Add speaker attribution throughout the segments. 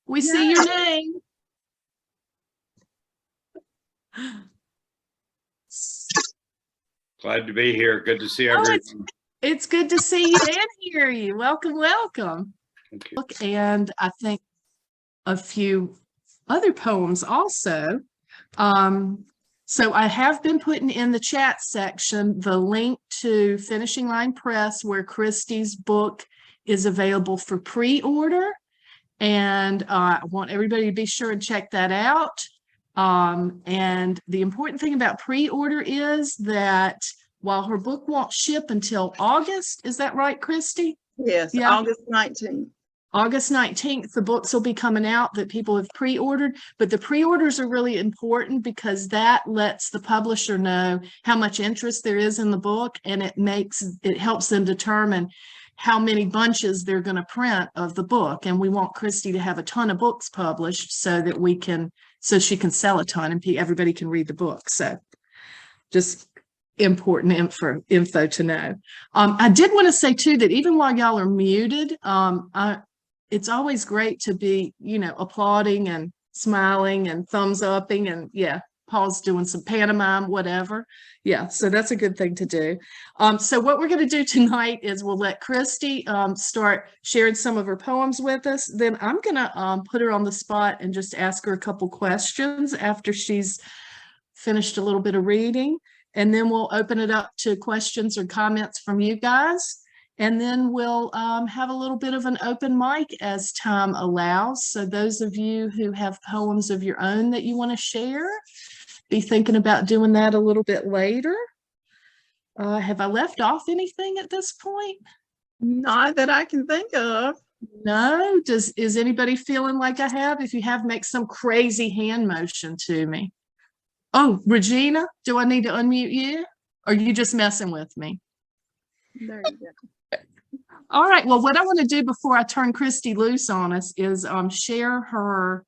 Speaker 1: We see your name.
Speaker 2: Glad to be here. Good to see everyone.
Speaker 1: It's good to see you and hear you. Welcome, welcome.
Speaker 2: Thank you.
Speaker 1: And I think a few other poems also. So I have been putting in the chat section the link to Finishing Line Press, where Kristie's book is available for pre-order. And I want everybody to be sure and check that out. And the important thing about pre-order is that while her book won't ship until August, is that right, Kristie?
Speaker 3: Yes, yeah. August 19th.
Speaker 1: August 19th, the books will be coming out that people have pre-ordered, but the pre-orders are really important because that lets the publisher know how much interest there is in the book, and it helps them determine how many bunches they're going to print of the book. And we want Kristie to have a ton of books published so that so she can sell a ton and everybody can read the book. So just important info to know. I did want to say too that even while y'all are muted, it's always great to be, applauding and smiling and thumbs upping, and yeah, Paul's doing some pantomime, whatever. Yeah, so that's a good thing to do. So what we're going to do tonight is we'll let Kristie start sharing some of her poems with us. Then I'm going to put her on the spot and just ask her a couple questions after she's finished a little bit of reading. And then we'll open it up to questions or comments from you guys. And then we'll have a little bit of an open mic as time allows. So those of you who have poems of your own that you want to share, be thinking about doing that a little bit later. Have I left off anything at this point?
Speaker 3: Not that I can think of.
Speaker 1: No? Is anybody feeling like I have? If you have, make some crazy hand motion to me. Oh, Regina, do I need to unmute you? Or are you just messing with me?
Speaker 3: There you go.
Speaker 1: All right. Well, what I want to do before I turn Kristie loose on us is share her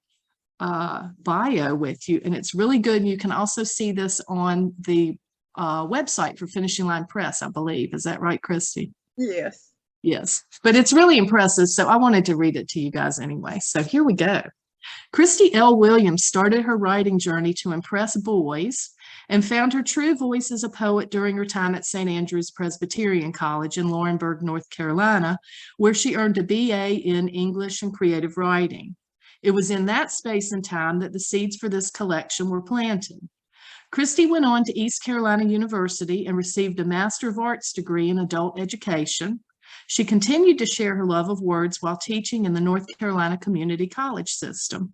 Speaker 1: bio with you. And it's really good. You can also see this on the website for Finishing Line Press, I believe. Is that right, Kristie?
Speaker 3: Yes.
Speaker 1: Yes. But it's really impressive. So I wanted to read it to you guys anyway. So here we go. Kristie L. Williams started her writing journey to impress boys and found her true voice as a poet during her time at St. Andrew's Presbyterian College in Laurinburg, North Carolina, where she earned a BA in English and creative writing. It was in that space and time that the seeds for this collection were planted. Kristie went on to East Carolina University and received a Master of Arts degree in adult education. She continued to share her love of words while teaching in the North Carolina Community College system.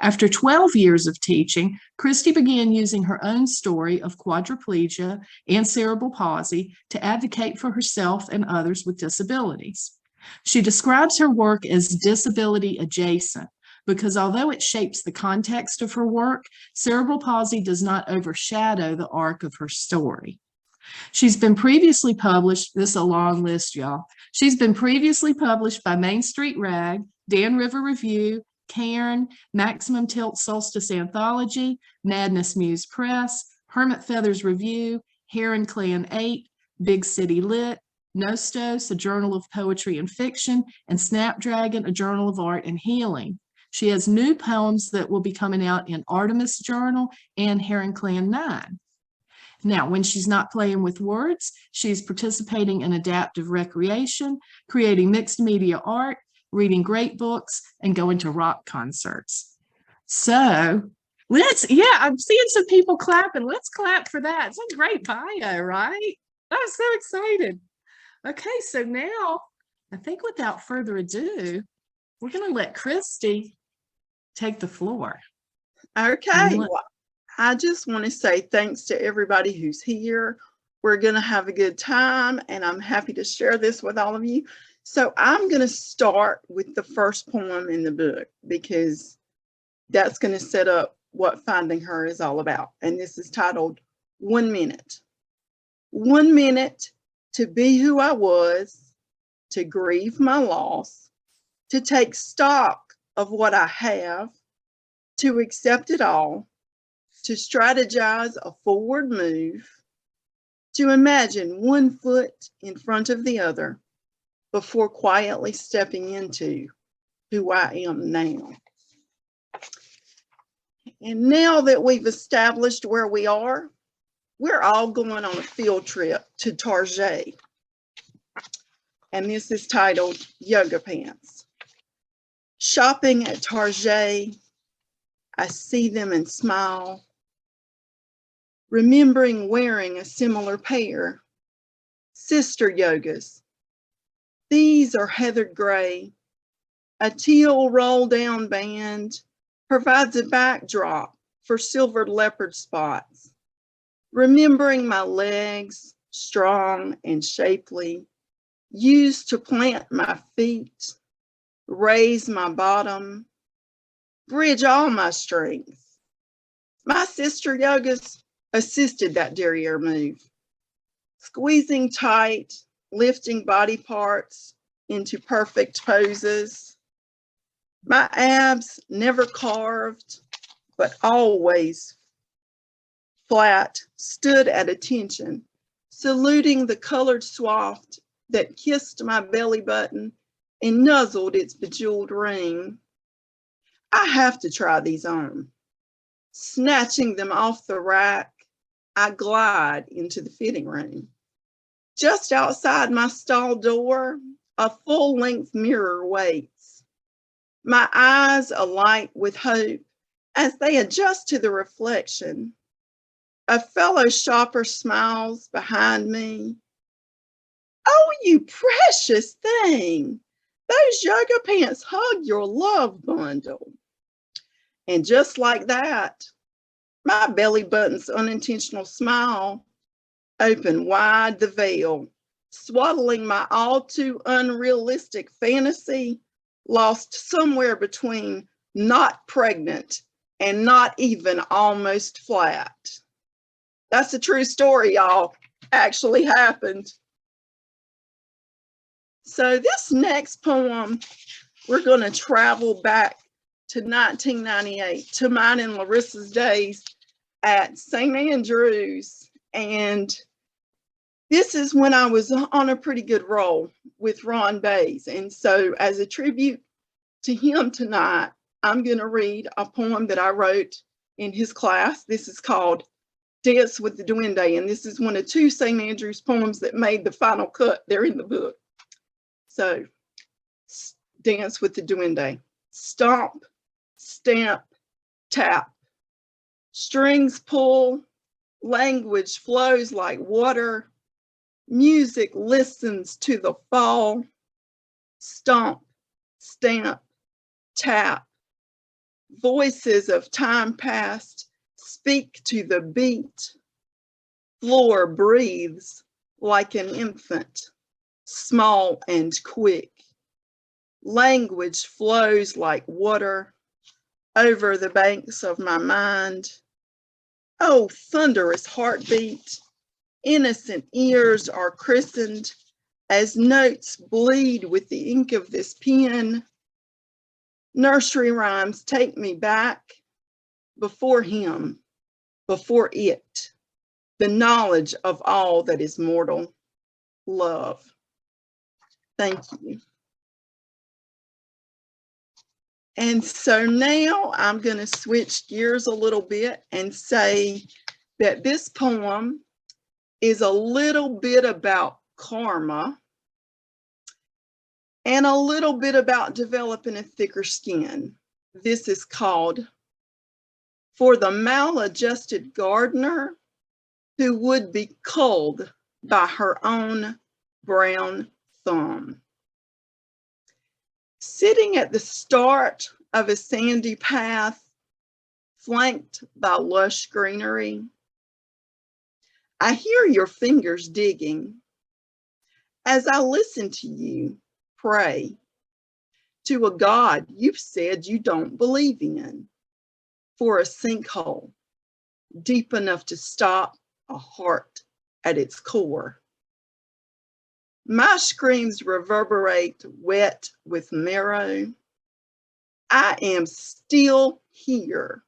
Speaker 1: After 12 years of teaching, Kristie began using her own story of quadriplegia and cerebral palsy to advocate for herself and others with disabilities. She describes her work as disability adjacent because although it shapes the context of her work, cerebral palsy does not overshadow the arc of her story. She's been previously published, this is a long list, y'all. She's been previously published by Main Street Rag, Dan River Review, Caren, Maximum Tilt Solstice Anthology, Madness Muse Press, Hermit Feathers Review, Heron Clan 8, Big City Lit, Nostos, a journal of poetry and fiction, and Snapdragon, a journal of art and healing. She has new poems that will be coming out in Artemis Journal and Heron Clan 9. Now, when she's not playing with words, she's participating in adaptive recreation, creating mixed media art, reading great books, and going to rock concerts. So I'm seeing some people clapping. Let's clap for that. It's a great bio, right? I'm so excited. Okay, so now I think without further ado, we're going to let Kristie take the floor.
Speaker 3: Okay. Well, I just want to say thanks to everybody who's here. We're going to have a good time, and I'm happy to share this with all of you. So I'm going to start with the first poem in the book because that's going to set up what finding her is all about. And this is titled 1 Minute. 1 minute to be who I was, to grieve my loss, to take stock of what I have, to accept it all, to strategize a forward move, to imagine one foot in front of the other before quietly stepping into who I am now. And now that we've established where we are, we're all going on a field trip to Target. And this is titled Yoga Pants. Shopping at Target, I see them and smile, remembering wearing a similar pair. Sister yogas. These are heathered gray. A teal roll-down band provides a backdrop for silvered leopard spots. Remembering my legs, strong and shapely, used to plant my feet, raise my bottom, bridge all my strength. My sister yogas assisted that derriere move, squeezing tight, lifting body parts into perfect poses. My abs never carved, but always flat, stood at attention, saluting the colored swath that kissed my belly button and nuzzled its bejeweled ring. I have to try these on. Snatching them off the rack, I glide into the fitting room. Just outside my stall door, a full-length mirror waits. My eyes alight with hope as they adjust to the reflection. A fellow shopper smiles behind me. Oh, you precious thing. Those yoga pants hug your love bundle. And just like that, my belly button's unintentional smile opened wide the veil, swaddling my all too unrealistic fantasy, lost somewhere between not pregnant and not even almost flat. That's a true story, y'all. Actually happened. So this next poem, we're going to travel back to 1998, to mine and Larissa's days at St. Andrews. And this is when I was on a pretty good roll with Ron Bays. And so as a tribute to him tonight, I'm going to read a poem that I wrote in his class. This is called Dance with the Duende. And this is one of 2 St. Andrews poems that made the final cut. They're in the book. So, Dance with the Duende. Stomp, stamp, tap. Strings pull, language flows like water. Music listens to the fall. Stomp, stamp, tap. Voices of time past speak to the beat. Floor breathes like an infant, small and quick. Language flows like water over the banks of my mind. Oh, thunderous heartbeat, innocent ears are christened as notes bleed with the ink of this pen. Nursery rhymes take me back before him, before it, the knowledge of all that is mortal, love. Thank you. And so now I'm going to switch gears a little bit and say that this poem is a little bit about karma and a little bit about developing a thicker skin. This is called For the Maladjusted Gardener Who Would Be Culled by Her Own Brown Thumb. Sitting at the start of a sandy path, flanked by lush greenery, I hear your fingers digging as I listen to you pray to a God you've said you don't believe in. for a sinkhole deep enough to stop a heart at its core. My screams reverberate wet with marrow. I am still here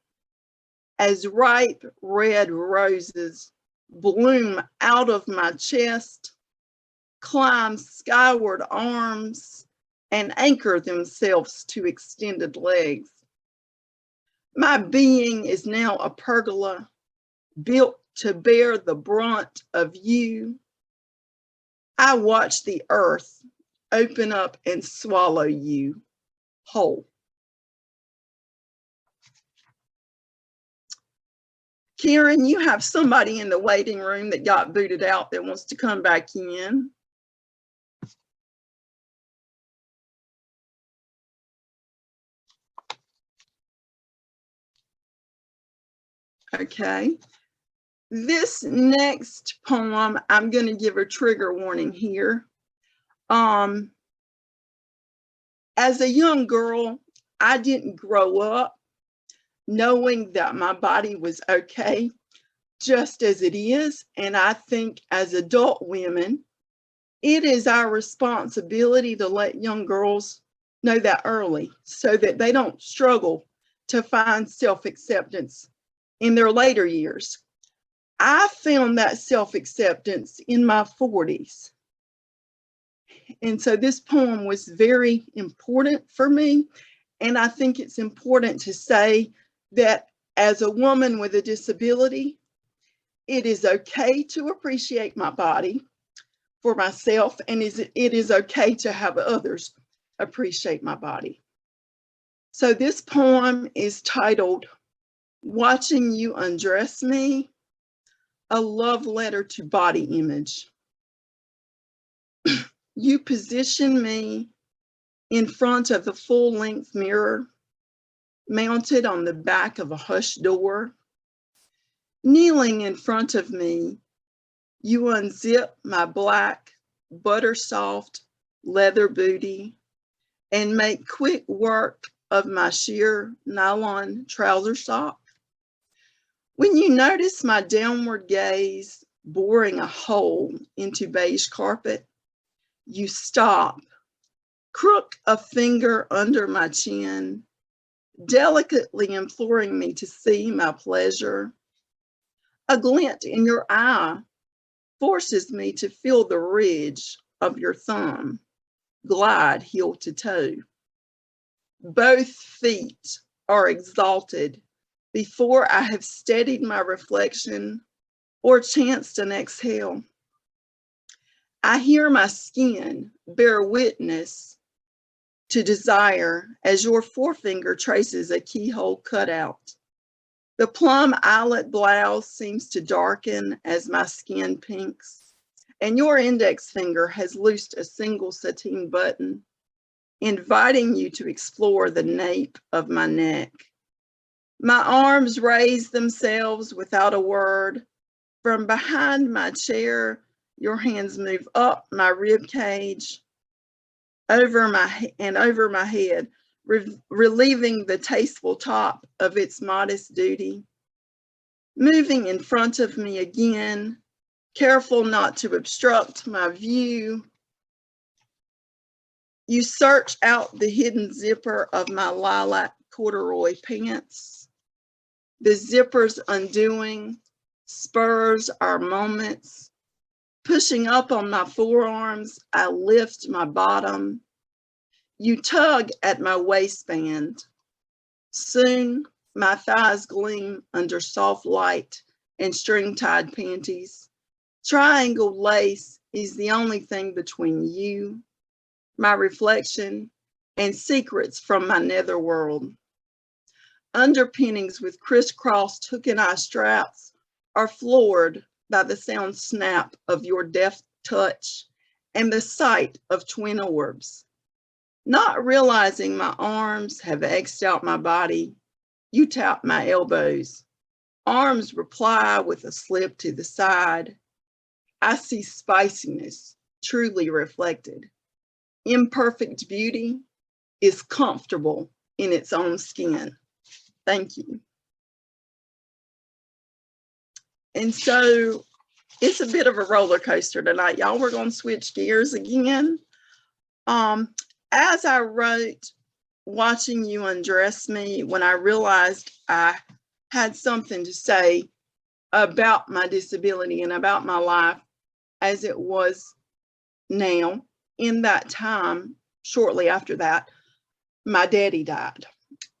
Speaker 3: as ripe red roses bloom out of my chest, climb skyward arms, and anchor themselves to extended legs. My being is now a pergola built to bear the brunt of you. I watch the earth open up and swallow you whole. Caren, you have somebody in the waiting room that got booted out that wants to come back in. Okay. This next poem, I'm going to give a trigger warning here. As a young girl, I didn't grow up knowing that my body was okay, just as it is. And I think as adult women, it is our responsibility to let young girls know that early so that they don't struggle to find self-acceptance in their later years. I found that self-acceptance in my 40s. And so this poem was very important for me. And I think it's important to say that as a woman with a disability, it is okay to appreciate my body for myself, and it is okay to have others appreciate my body. So this poem is titled, Watching You Undress Me, a love letter to body image. You position me in front of the full-length mirror, mounted on the back of a hush door. Kneeling in front of me, you unzip my black, butter-soft leather booty and make quick work of my sheer nylon trouser sock. When you notice my downward gaze boring a hole into beige carpet, you stop, crook a finger under my chin, delicately imploring me to see my pleasure. A glint in your eye forces me to feel the ridge of your thumb glide heel to toe. Both feet are exalted before I have steadied my reflection or chanced an exhale. I hear my skin bear witness to desire as your forefinger traces a keyhole cutout. The plum eyelet blouse seems to darken as my skin pinks, and your index finger has loosed a single sateen button, inviting you to explore the nape of my neck. My arms raise themselves without a word. From behind my chair, your hands move up my rib cage, over my head, relieving the tasteful top of its modest duty. Moving in front of me again, careful not to obstruct my view, you search out the hidden zipper of my lilac corduroy pants. The zipper's undoing spurs our moments. Pushing up on my forearms, I lift my bottom. You tug at my waistband. Soon, my thighs gleam under soft light and string-tied panties. Triangle lace is the only thing between you, my reflection, and secrets from my netherworld. Underpinnings with crisscrossed hook and eye straps are floored by the sound snap of your deft touch and the sight of twin orbs. Not realizing my arms have X'd out my body, you tap my elbows. Arms reply with a slip to the side. I see spiciness truly reflected. Imperfect beauty is comfortable in its own skin. Thank you. And so it's a bit of a roller coaster tonight. Y'all, we're going to switch gears again. As I wrote, watching you undress me, when I realized I had something to say about my disability and about my life as it was now, in that time, shortly after that, my daddy died.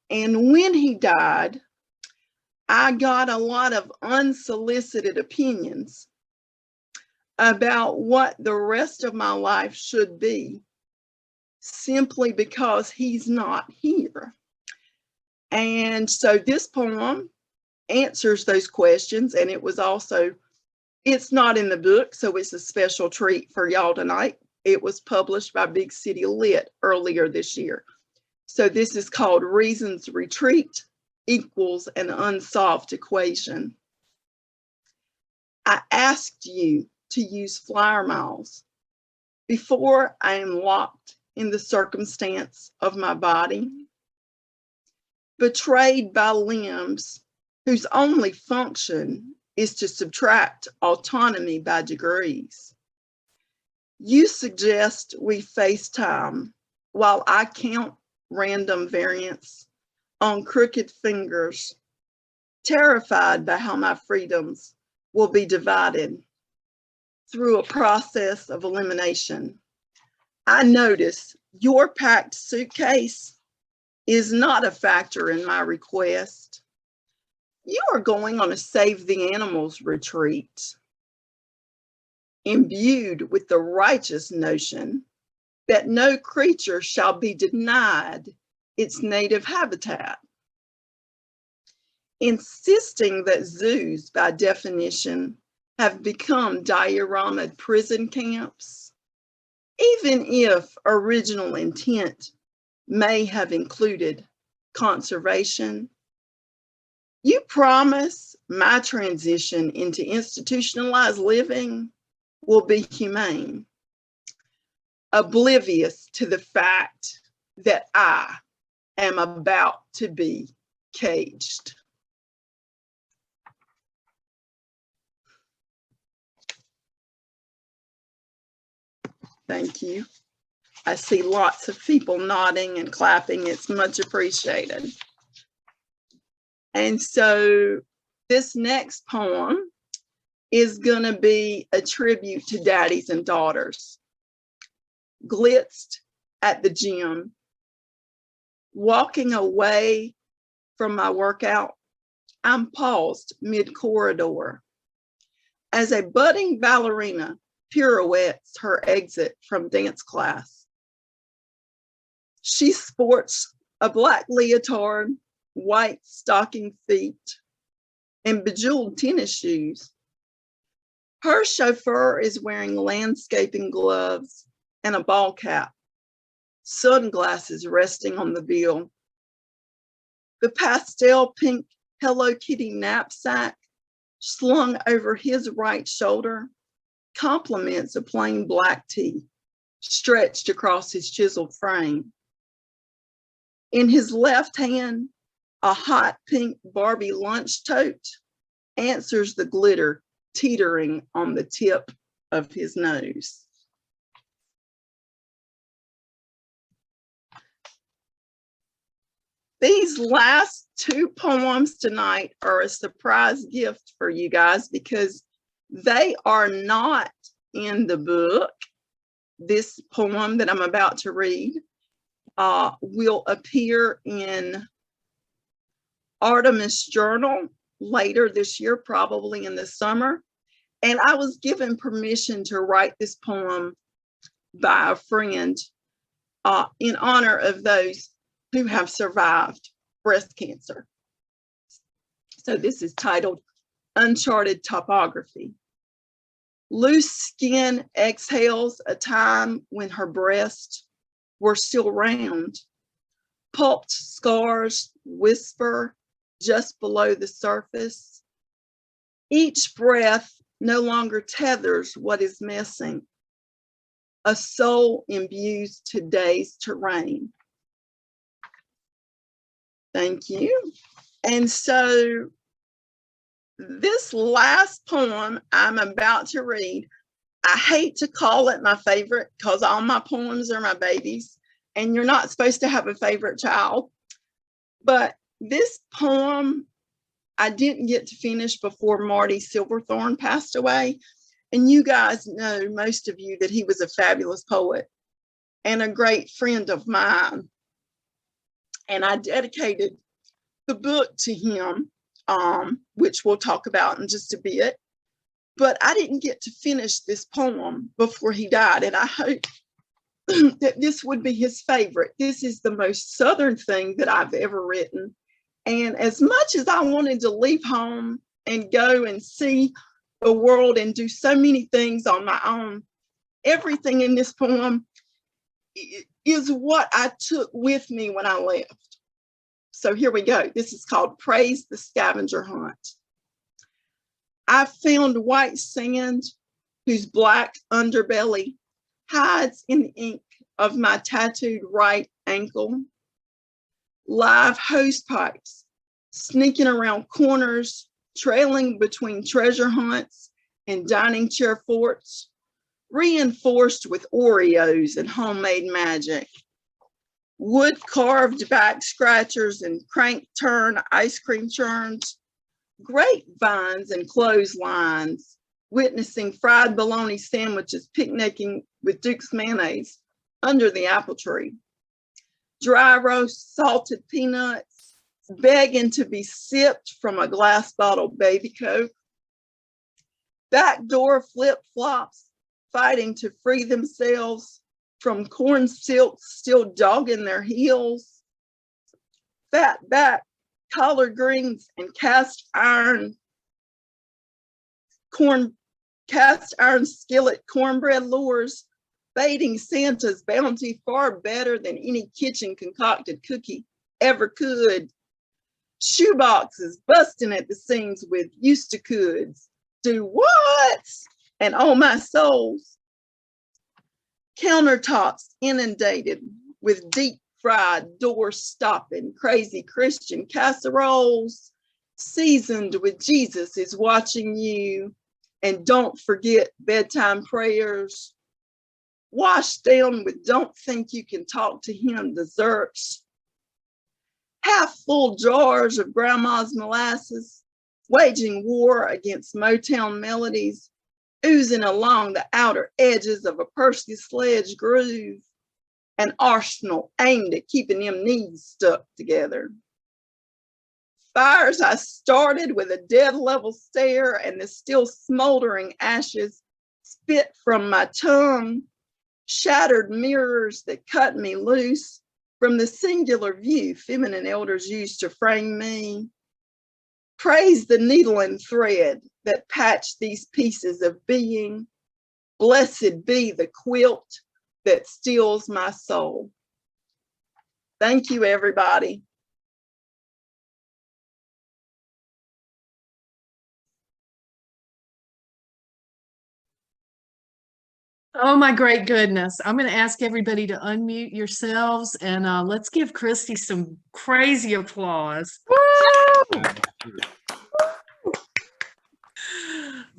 Speaker 3: And when he died, I got a lot of unsolicited opinions about what the rest of my life should be, simply because he's not here. And so this poem answers those questions, and it's not in the book, so it's a special treat for y'all tonight. It was published by Big City Lit earlier this year. So this is called Reasons Retreat Equals an Unsolved Equation. I asked you to use flyer miles before I am locked in the circumstance of my body, betrayed by limbs whose only function is to subtract autonomy by degrees. You suggest we FaceTime while I count random variants on crooked fingers, terrified by how my freedoms will be divided through a process of elimination. I notice your packed suitcase is not a factor in my request. You are going on a Save the Animals retreat, imbued with the righteous notion that no creature shall be denied its native habitat, insisting that zoos, by definition, have become diorama prison camps, even if original intent may have included conservation. You promise my transition into institutionalized living will be humane, oblivious to the fact that I am about to be caged. Thank you. I see lots of people nodding and clapping. It's much appreciated. And so this next poem is going to be a tribute to daddies and daughters. Glitzed at the gym, walking away from my workout, I'm paused mid-corridor as a budding ballerina pirouettes her exit from dance class. She sports a black leotard, white stocking feet, and bejeweled tennis shoes. Her chauffeur is wearing landscaping gloves and a ball cap, sunglasses resting on the bill. The pastel pink Hello Kitty knapsack slung over his right shoulder complements a plain black tee stretched across his chiseled frame. In his left hand, a hot pink Barbie lunch tote answers the glitter teetering on the tip of his nose. These last two poems tonight are a surprise gift for you guys because they are not in the book. This poem that I'm about to read will appear in Artemis Journal later this year, probably in the summer. And I was given permission to write this poem by a friend in honor of those who have survived breast cancer. So this is titled Uncharted Topography. Loose skin exhales a time when her breasts were still round. Pulped scars whisper just below the surface. Each breath no longer tethers what is missing. A soul imbues today's terrain. Thank you. And so this last poem I'm about to read, I hate to call it my favorite because all my poems are my babies, and you're not supposed to have a favorite child. But this poem, I didn't get to finish before Marty Silverthorne passed away. And you guys know, most of you, that he was a fabulous poet and a great friend of mine. And I dedicated the book to him, which we'll talk about in just a bit. But I didn't get to finish this poem before he died. And I hope that this would be his favorite. This is the most Southern thing that I've ever written. And as much as I wanted to leave home and go and see the world and do so many things on my own, everything in this poem is what I took with me when I left. So here we go. This is called Praise the Scavenger Hunt. I found white sand whose black underbelly hides in the ink of my tattooed right ankle. Live hose pipes sneaking around corners, trailing between treasure hunts and dining chair forts, reinforced with Oreos and homemade magic. Wood carved back scratchers and crank turn ice cream churns, grapevines and clotheslines, witnessing fried bologna sandwiches picnicking with Duke's mayonnaise under the apple tree. Dry roast salted peanuts, begging to be sipped from a glass bottle baby Coke. Backdoor flip-flops, fighting to free themselves from corn silks still dogging their heels. Fat back collard greens and cast iron skillet cornbread lures, baiting Santa's bounty far better than any kitchen concocted cookie ever could. Shoeboxes busting at the seams with used to coulds. Do what? And oh my souls. Countertops inundated with deep fried, door-stopping, crazy Christian casseroles, seasoned with Jesus is watching you, and don't forget bedtime prayers. Washed down with don't think you can talk to him desserts. Half-full jars of grandma's molasses, waging war against Motown melodies, oozing along the outer edges of a Percy Sledge groove. An arsenal aimed at keeping them knees stuck together. Fires I started with a dead level stare, and the still smoldering ashes spit from my tongue. Shattered mirrors that cut me loose from the singular view feminine elders used to frame me. Praise the needle and thread that patch these pieces of being. Blessed be the quilt that steals my soul. Thank you, everybody.
Speaker 1: Oh my great goodness. I'm going to ask everybody to unmute yourselves and let's give Kristie some crazy applause. Woo!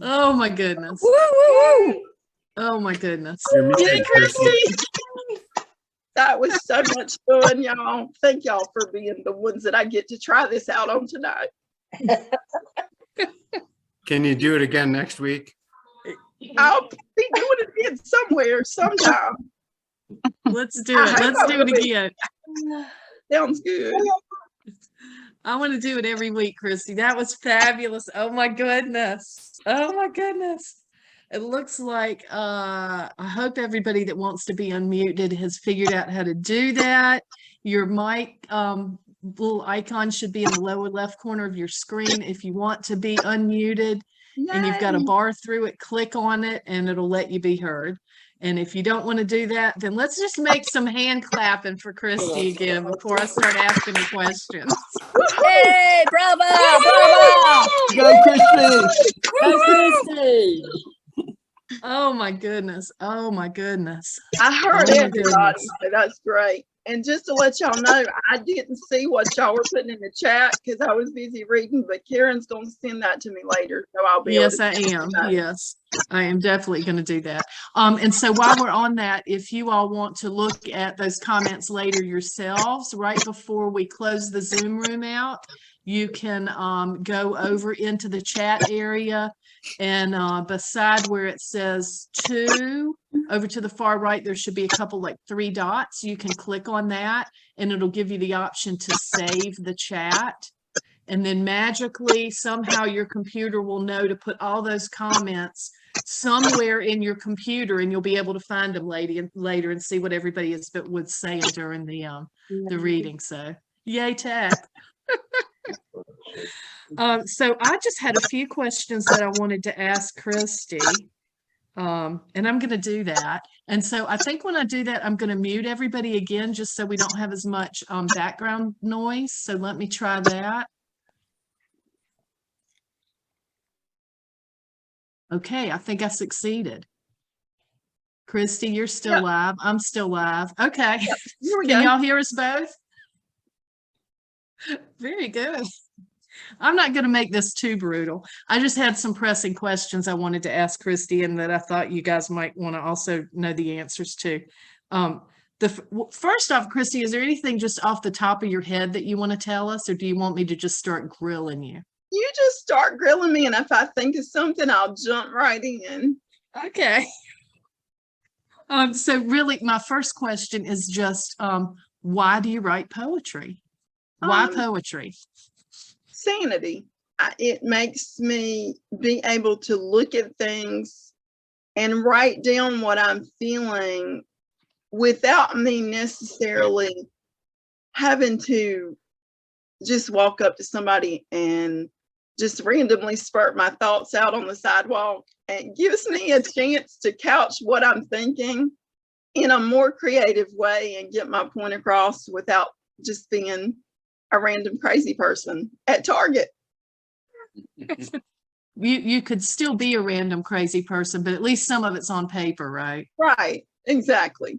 Speaker 1: Oh my goodness.
Speaker 4: Woo!
Speaker 1: Oh my goodness.
Speaker 2: Yay,
Speaker 1: Kristie!
Speaker 3: That was so much fun, y'all. Thank y'all for being the ones that I get to try this out on tonight.
Speaker 2: Can you do it again next week?
Speaker 3: I'll be doing it again somewhere, sometime.
Speaker 1: Let's do it. Let's do it again.
Speaker 3: Sounds good.
Speaker 1: I want to do it every week, Kristie. That was fabulous. Oh my goodness. Oh my goodness. It looks like I hope everybody that wants to be unmuted has figured out how to do that. Your mic little icon should be in the lower left corner of your screen if you want to be unmuted.
Speaker 3: Yay.
Speaker 1: And you've got a bar through it, click on it, and it'll let you be heard. And if you don't want to do that, then let's just make some hand clapping for Kristie again before I start asking her questions.
Speaker 4: Hey, bravo! Bravo!
Speaker 5: Go, Kristie!
Speaker 4: Go, Kristie!
Speaker 1: Oh my goodness. Oh my goodness.
Speaker 3: I heard
Speaker 1: Oh my
Speaker 3: everybody,
Speaker 1: goodness.
Speaker 3: so that's great. And just to let y'all know, I didn't see what y'all were putting in the chat because I was busy reading, but Karen's going to send that to me later. So I'll be
Speaker 1: Yes,
Speaker 3: able
Speaker 1: I
Speaker 3: to
Speaker 1: am.
Speaker 3: know.
Speaker 1: Yes, I am definitely going to do that. And so while we're on that, if you all want to look at those comments later yourselves, right before we close the Zoom room out, you can go over into the chat area, and beside where it says 2, over to the far right, there should be a couple like 3 dots. You can click on that and it'll give you the option to save the chat. And then magically, somehow your computer will know to put all those comments somewhere in your computer, and you'll be able to find them later and see what everybody was saying during the reading. So yay, tech. So I just had a few questions that I wanted to ask Kristie. And I'm going to do that. And so I think when I do that, I'm going to mute everybody again, just so we don't have as much background noise. So let me try that. Okay, I think I succeeded. Kristie, you're still live. I'm still live. Okay.
Speaker 3: Yep. Here we
Speaker 1: Can
Speaker 3: go.
Speaker 1: y'all hear us both? Very good. I'm not going to make this too brutal. I just had some pressing questions I wanted to ask Kristie, and that I thought you guys might want to also know the answers to. First off, Kristie, is there anything just off the top of your head that you want to tell us, or do you want me to just start grilling you?
Speaker 3: You just start grilling me, and if I think of something, I'll jump right in.
Speaker 1: Okay. So really, my first question is just, why do you write poetry? Why poetry?
Speaker 3: Sanity. It makes me be able to look at things and write down what I'm feeling without me necessarily having to just walk up to somebody and just randomly spurt my thoughts out on the sidewalk. It gives me a chance to couch what I'm thinking in a more creative way and get my point across without just being a random crazy person at Target.
Speaker 1: You could still be a random crazy person, but at least some of it's on paper, right?
Speaker 3: Right, exactly.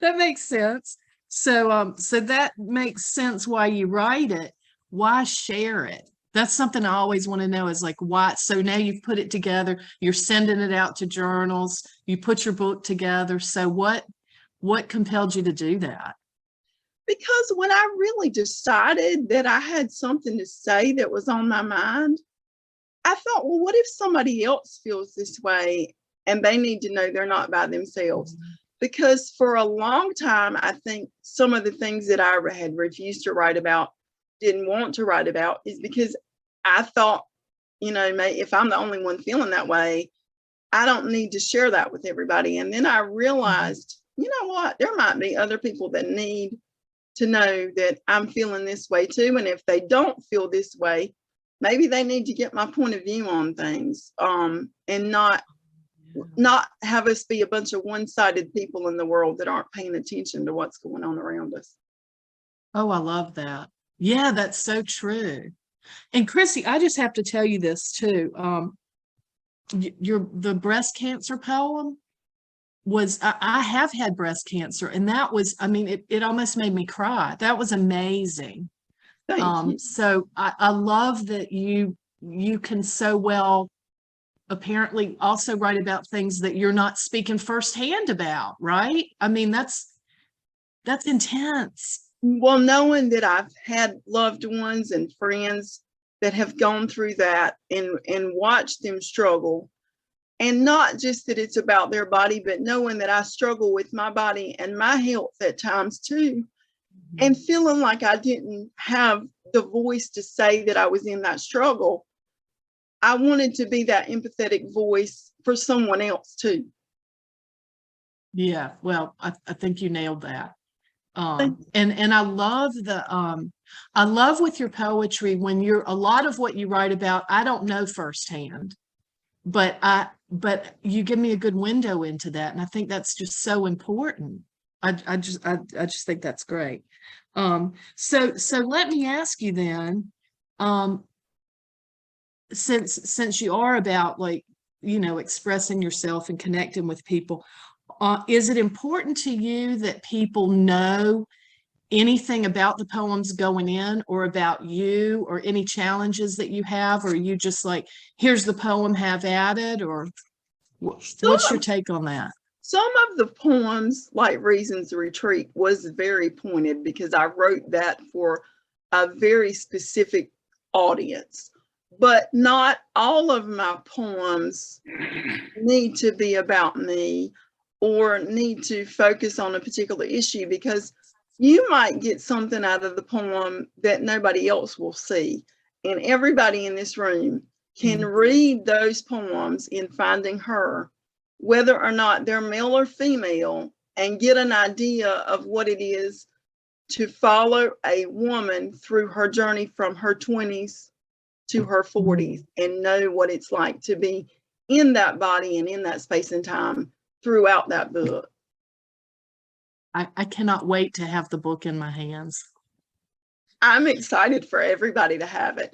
Speaker 1: That makes sense. So so that makes sense why you write it. Why share it? That's something I always want to know, is like, why? So now you've put it together, you're sending it out to journals, you put your book together. So what compelled you to do that?
Speaker 3: Because when I really decided that I had something to say that was on my mind, I thought, well, what if somebody else feels this way and they need to know they're not by themselves? Because for a long time, I think some of the things that I had refused to write about, didn't want to write about, is because I thought, if I'm the only one feeling that way, I don't need to share that with everybody. And then I realized, you know what, there might be other people that need to know that I'm feeling this way too. And if they don't feel this way, maybe they need to get my point of view on things, and not have us be a bunch of one-sided people in the world that aren't paying attention to what's going on around us.
Speaker 1: Oh, I love that. Yeah, that's so true. And Kristie, I just have to tell you this too. The breast cancer poem was, I have had breast cancer, and that was, I mean, it almost made me cry. That was amazing.
Speaker 3: Thank you.
Speaker 1: So I love that you can so well apparently also write about things that you're not speaking firsthand about, right? I mean, that's intense.
Speaker 3: Well, knowing that I've had loved ones and friends that have gone through that and watched them struggle, and not just that it's about their body, but knowing that I struggle with my body and my health at times too, and feeling like I didn't have the voice to say that I was in that struggle, I wanted to be that empathetic voice for someone else too.
Speaker 1: Yeah, well, I think you nailed that. And I love I love with your poetry when a lot of what you write about, I don't know firsthand, but you give me a good window into that. And I think that's just so important. I just think that's great. So let me ask you then, since you are about, like, expressing yourself and connecting with people, Is it important to you that people know anything about the poems going in, or about you, or any challenges that you have? Or are you just like, here's the poem, have at it? Or what's your take on that?
Speaker 3: Some of the poems, like Reasons to Retreat, was very pointed because I wrote that for a very specific audience. But not all of my poems need to be about me or need to focus on a particular issue, because you might get something out of the poem that nobody else will see. And everybody in this room can read those poems in Finding Her, whether or not they're male or female, and get an idea of what it is to follow a woman through her journey from her 20s to her 40s, and know what it's like to be in that body and in that space and time throughout that book.
Speaker 1: I cannot wait to have the book in my hands.
Speaker 3: I'm excited for everybody to have it.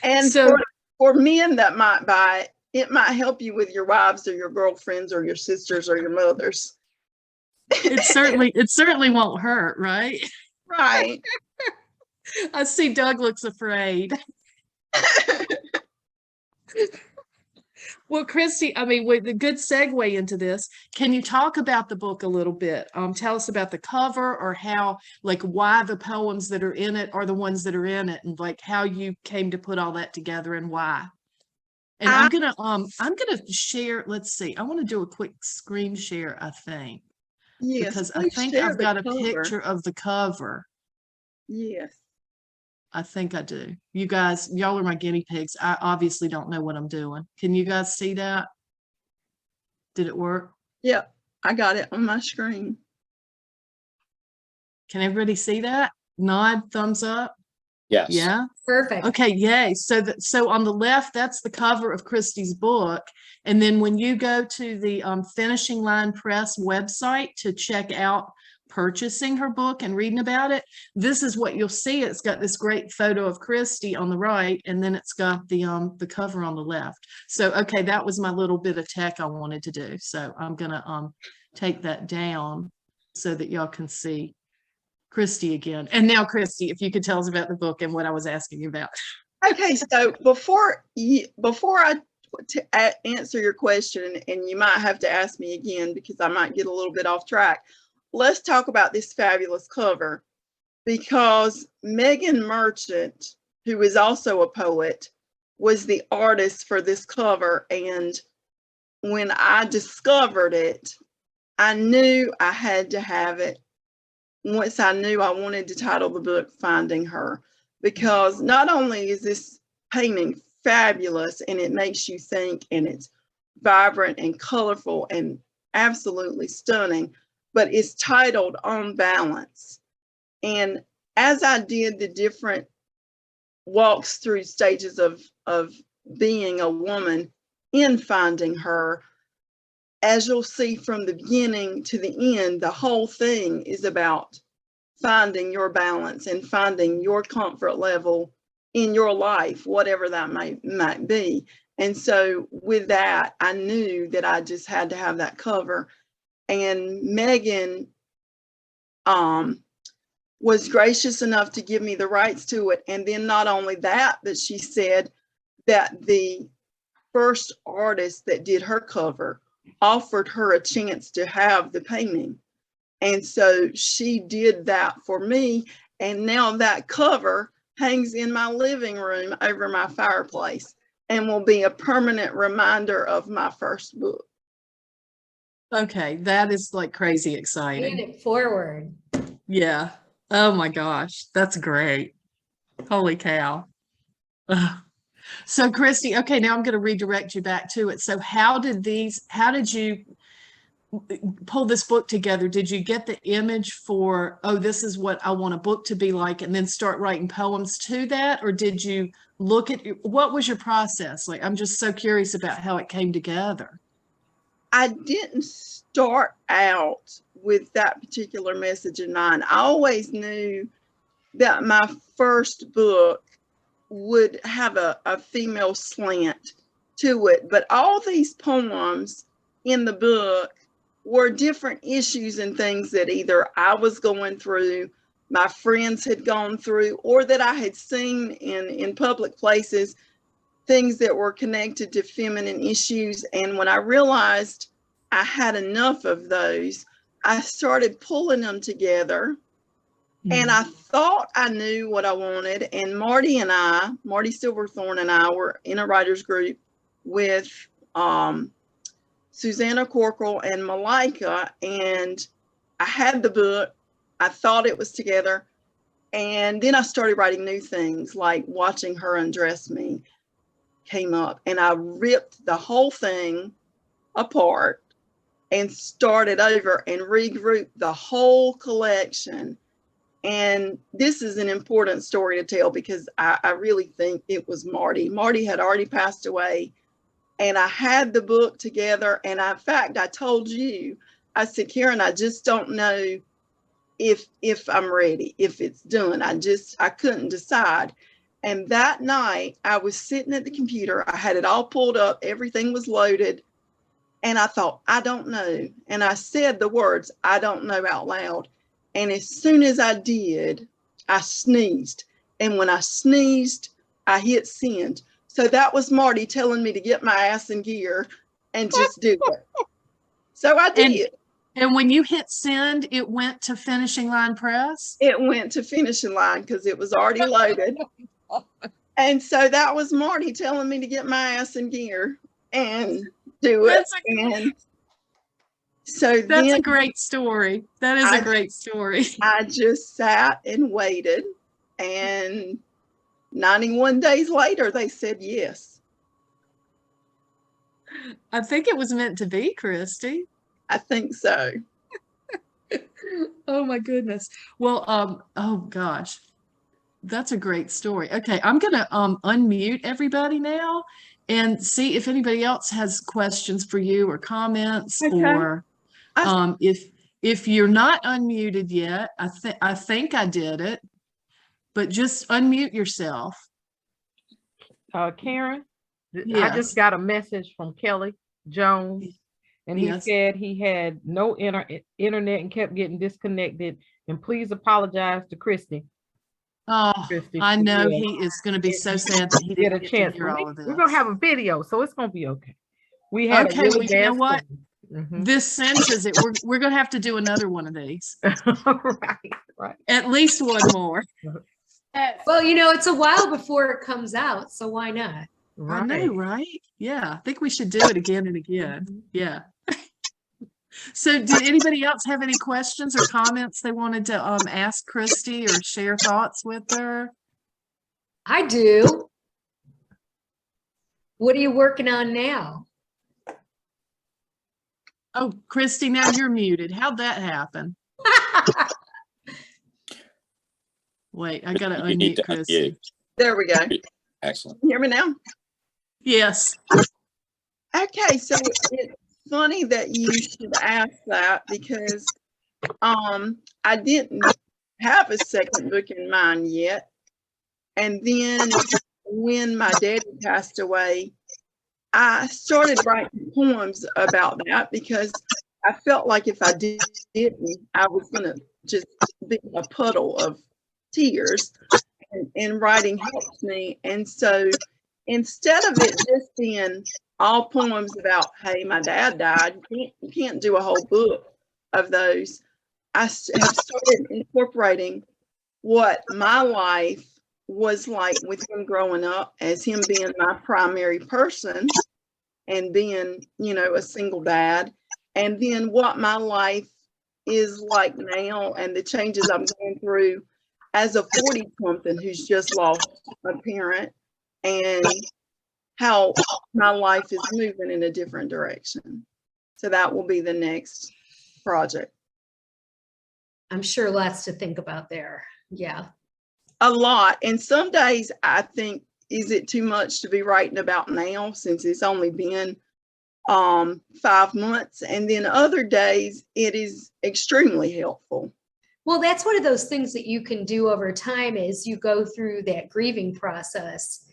Speaker 3: And
Speaker 1: So,
Speaker 3: for men that might buy it, it might help you with your wives or your girlfriends or your sisters or your mothers.
Speaker 1: it certainly won't hurt, right?
Speaker 3: Right.
Speaker 1: I see Doug looks afraid. Well, Kristie, I mean, with a good segue into this, can you talk about the book a little bit? Tell us about the cover, or how, like, why the poems that are in it are the ones that are in it, and like how you came to put all that together and why. And I'm gonna share. Let's see. I want to do a quick screen share, I think,
Speaker 3: Yes,
Speaker 1: because I
Speaker 3: please
Speaker 1: think
Speaker 3: share
Speaker 1: I've
Speaker 3: the
Speaker 1: got a
Speaker 3: cover.
Speaker 1: picture of the cover.
Speaker 3: Yes.
Speaker 1: I think I do. You guys, y'all are my guinea pigs. I obviously don't know what I'm doing. Can you guys see that? Did it work?
Speaker 3: Yep. I got it on my screen.
Speaker 1: Can everybody see that? Nod, thumbs up.
Speaker 2: Yes.
Speaker 1: Yeah.
Speaker 4: Perfect.
Speaker 1: Okay. Yay. So on the left, that's the cover of Kristie's book. And then when you go to the Finishing Line Press website to check out purchasing her book and reading about it, this is what you'll see. It's got this great photo of Kristie on the right, and then it's got the cover on the left. So okay, that was my little bit of tech I wanted to do. So I'm gonna take that down so that y'all can see Kristie again. And now, Kristie, if you could tell us about the book and what I was asking you about.
Speaker 3: Okay, so before I answer your question, and you might have to ask me again because I might get a little bit off track, let's talk about this fabulous cover, because Megan Merchant, who is also a poet, was the artist for this cover. And when I discovered it, I knew I had to have it. Once I knew I wanted to title the book Finding Her, because not only is this painting fabulous and it makes you think, and it's vibrant and colorful and absolutely stunning, but it's titled On Balance. And as I did the different walks through stages of being a woman in Finding Her, as you'll see from the beginning to the end, the whole thing is about finding your balance and finding your comfort level in your life, whatever that might be. And so with that, I knew that I just had to have that cover. And Megan was gracious enough to give me the rights to it. And then not only that, but she said that the first artist that did her cover offered her a chance to have the painting. And so she did that for me. And now that cover hangs in my living room over my fireplace and will be a permanent reminder of my first book.
Speaker 1: Okay, that is like crazy
Speaker 4: Paying
Speaker 1: exciting.
Speaker 4: it forward.
Speaker 1: Yeah. Oh my gosh, that's great. Holy cow. Ugh. So Kristie, okay, now I'm going to redirect you back to it. So how did you pull this book together? Did you get the image for, oh, this is what I want a book to be like, and then start writing poems to that? Or did you look at, what was your process? Like, I'm just so curious about how it came together.
Speaker 3: I didn't start out with that particular message in mind. I always knew that my first book would have a female slant to it, but all these poems in the book were different issues and things that either I was going through, my friends had gone through, or that I had seen in public places, things that were connected to feminine issues. And when I realized I had enough of those, I started pulling them together. And I thought I knew what I wanted. And Marty Silverthorne and I were in a writer's group with Susanna Corkle and Malika. And I had the book. I thought it was together. And then I started writing new things, like Watching Her Undress Me came up. And I ripped the whole thing apart and started over and regrouped the whole collection. And this is an important story to tell because I really think it was Marty. Marty had already passed away, and I had the book together. And in fact, I told you, I said, Caren, I just don't know if I'm ready, if it's done. I couldn't decide. And that night I was sitting at the computer. I had it all pulled up. Everything was loaded. And I thought, I don't know. And I said the words, I don't know, out loud. And as soon as I did, I sneezed. And when I sneezed, I hit send. So that was Marty telling me to get my ass in gear and just do it. So I did.
Speaker 1: And when you hit send, it went to finishing line press?
Speaker 3: It went to finishing line because it was already loaded. And so that was Marty telling me to get my ass in gear and do it. And so
Speaker 1: that's a great story. That is a great story.
Speaker 3: I just sat and waited, and 91 days later, they said yes.
Speaker 1: I think it was meant to be, Kristie.
Speaker 3: I think so.
Speaker 1: Oh my goodness. Well, oh gosh, that's a great story. Okay, I'm gonna unmute everybody now and see if anybody else has questions for you or comments. Okay. Or if you're not unmuted yet, I think I did it, but just unmute yourself.
Speaker 5: Caren,
Speaker 1: yes.
Speaker 5: I just got a message from Kelly Jones, and he said he had no internet and kept getting disconnected. And please apologize to Kristie.
Speaker 1: Oh, Kristie, I know he is going to be so sad that he didn't get a chance to hear all of this.
Speaker 5: We're going to have a video, so it's going to be okay. We had a really
Speaker 1: you know what? This cinches it. We're going to have to do another one of these.
Speaker 5: Right.
Speaker 1: At least one more.
Speaker 4: Well, you know, it's a while before it comes out, so why not?
Speaker 1: Right. I know, right? Yeah, I think we should do it again and again. Yeah. So did anybody else have any questions or comments they wanted to ask Kristie or share thoughts with her?
Speaker 4: I do. What are you working on now?
Speaker 1: Oh, Kristie, now you're muted. How'd that happen? Wait, I gotta unmute Kristie.
Speaker 3: There we go.
Speaker 6: Excellent.
Speaker 3: Can you hear me now?
Speaker 1: Yes.
Speaker 3: Okay, so it's funny that you should ask that because I didn't have a second book in mind yet. And then when my daddy passed away, I started writing poems about that because I felt like if I didn't, I was going to just be a puddle of tears, and writing helps me. And so instead of it just being all poems about, hey, my dad died, you can't do a whole book of those. I have started incorporating what my life was like with him growing up, as him being my primary person and being, you know, a single dad, and then what my life is like now and the changes I'm going through as a 40-something who's just lost a parent, and how my life is moving in a different direction. So that will be the next project.
Speaker 4: I'm sure lots to think about there. Yeah.
Speaker 3: A lot. And some days I think, is it too much to be writing about now since it's only been 5 months? And then other days it is extremely helpful.
Speaker 4: Well, that's one of those things that you can do over time as you go through that grieving process.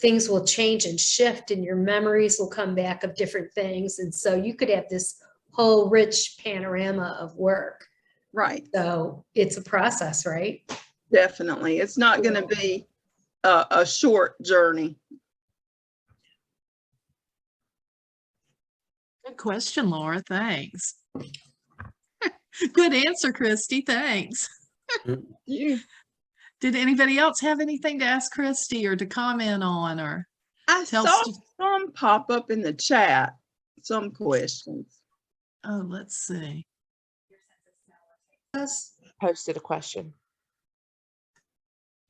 Speaker 4: Things will change and shift and your memories will come back of different things. And so you could have this whole rich panorama of work.
Speaker 3: Right.
Speaker 4: So it's a process, right?
Speaker 3: Definitely. It's not going to be a short journey.
Speaker 1: Good question, Laura. Thanks. Good answer, Kristie. Thanks.
Speaker 3: You.
Speaker 1: Did anybody else have anything to ask Kristie or to comment on or
Speaker 3: I
Speaker 1: tell?
Speaker 3: saw some pop up in the chat, some questions.
Speaker 1: Oh, let's see.
Speaker 6: Posted a question.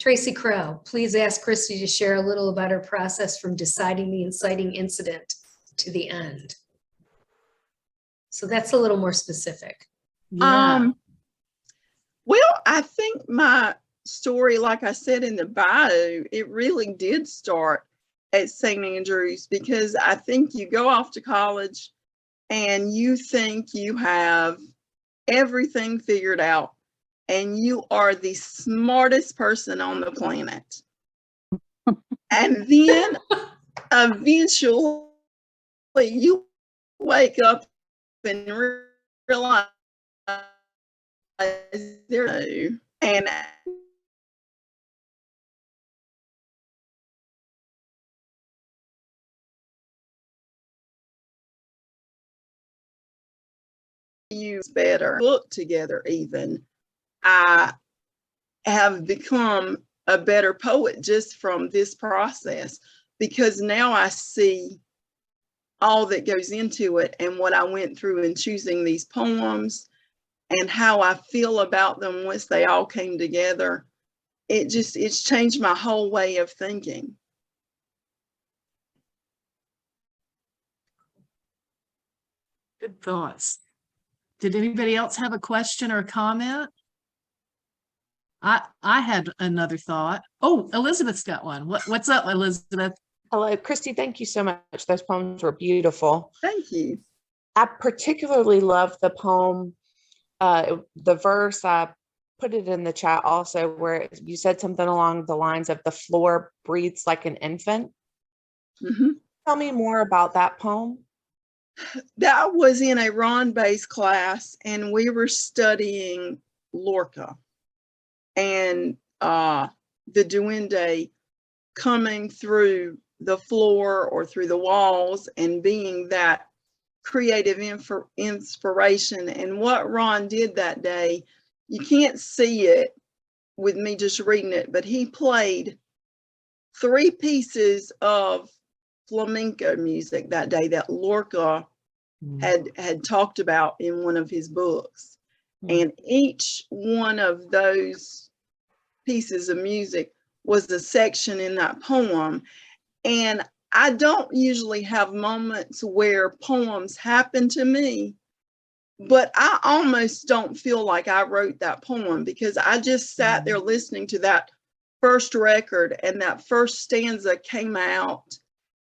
Speaker 4: Tracy Crow, please ask Kristie to share a little about her process from deciding the inciting incident to the end. So that's a little more specific.
Speaker 1: Yeah.
Speaker 3: Well, I think my story, like I said in the bio, it really did start at St. Andrews, because I think you go off to college and you think you have everything figured out and you are the smartest person on the planet. And then eventually you wake up and realize there's no, and use better book together. Even I have become a better poet just from this process, because now I see all that goes into it and what I went through in choosing these poems and how I feel about them once they all came together. It's changed my whole way of thinking.
Speaker 1: Good thoughts. Did anybody else have a question or a comment? I had another thought. Oh, Elizabeth's got one. What's up, Elizabeth?
Speaker 6: Hello, Kristie. Thank you so much. Those poems were beautiful.
Speaker 3: Thank you.
Speaker 6: I particularly love the poem, the verse, I put it in the chat also, where you said something along the lines of the floor breathes like an infant.
Speaker 3: Mm-hmm.
Speaker 6: Tell me more about that poem.
Speaker 3: That was in a Ron-based class, and we were studying Lorca and the duende coming through the floor or through the walls and being that creative inspiration. And what Ron did that day, you can't see it with me just reading it, but he played 3 pieces of flamenco music that day that Lorca had talked about in one of his books. And each one of those pieces of music was a section in that poem. And I don't usually have moments where poems happen to me, but I almost don't feel like I wrote that poem, because I just sat there listening to that first record, and that first stanza came out.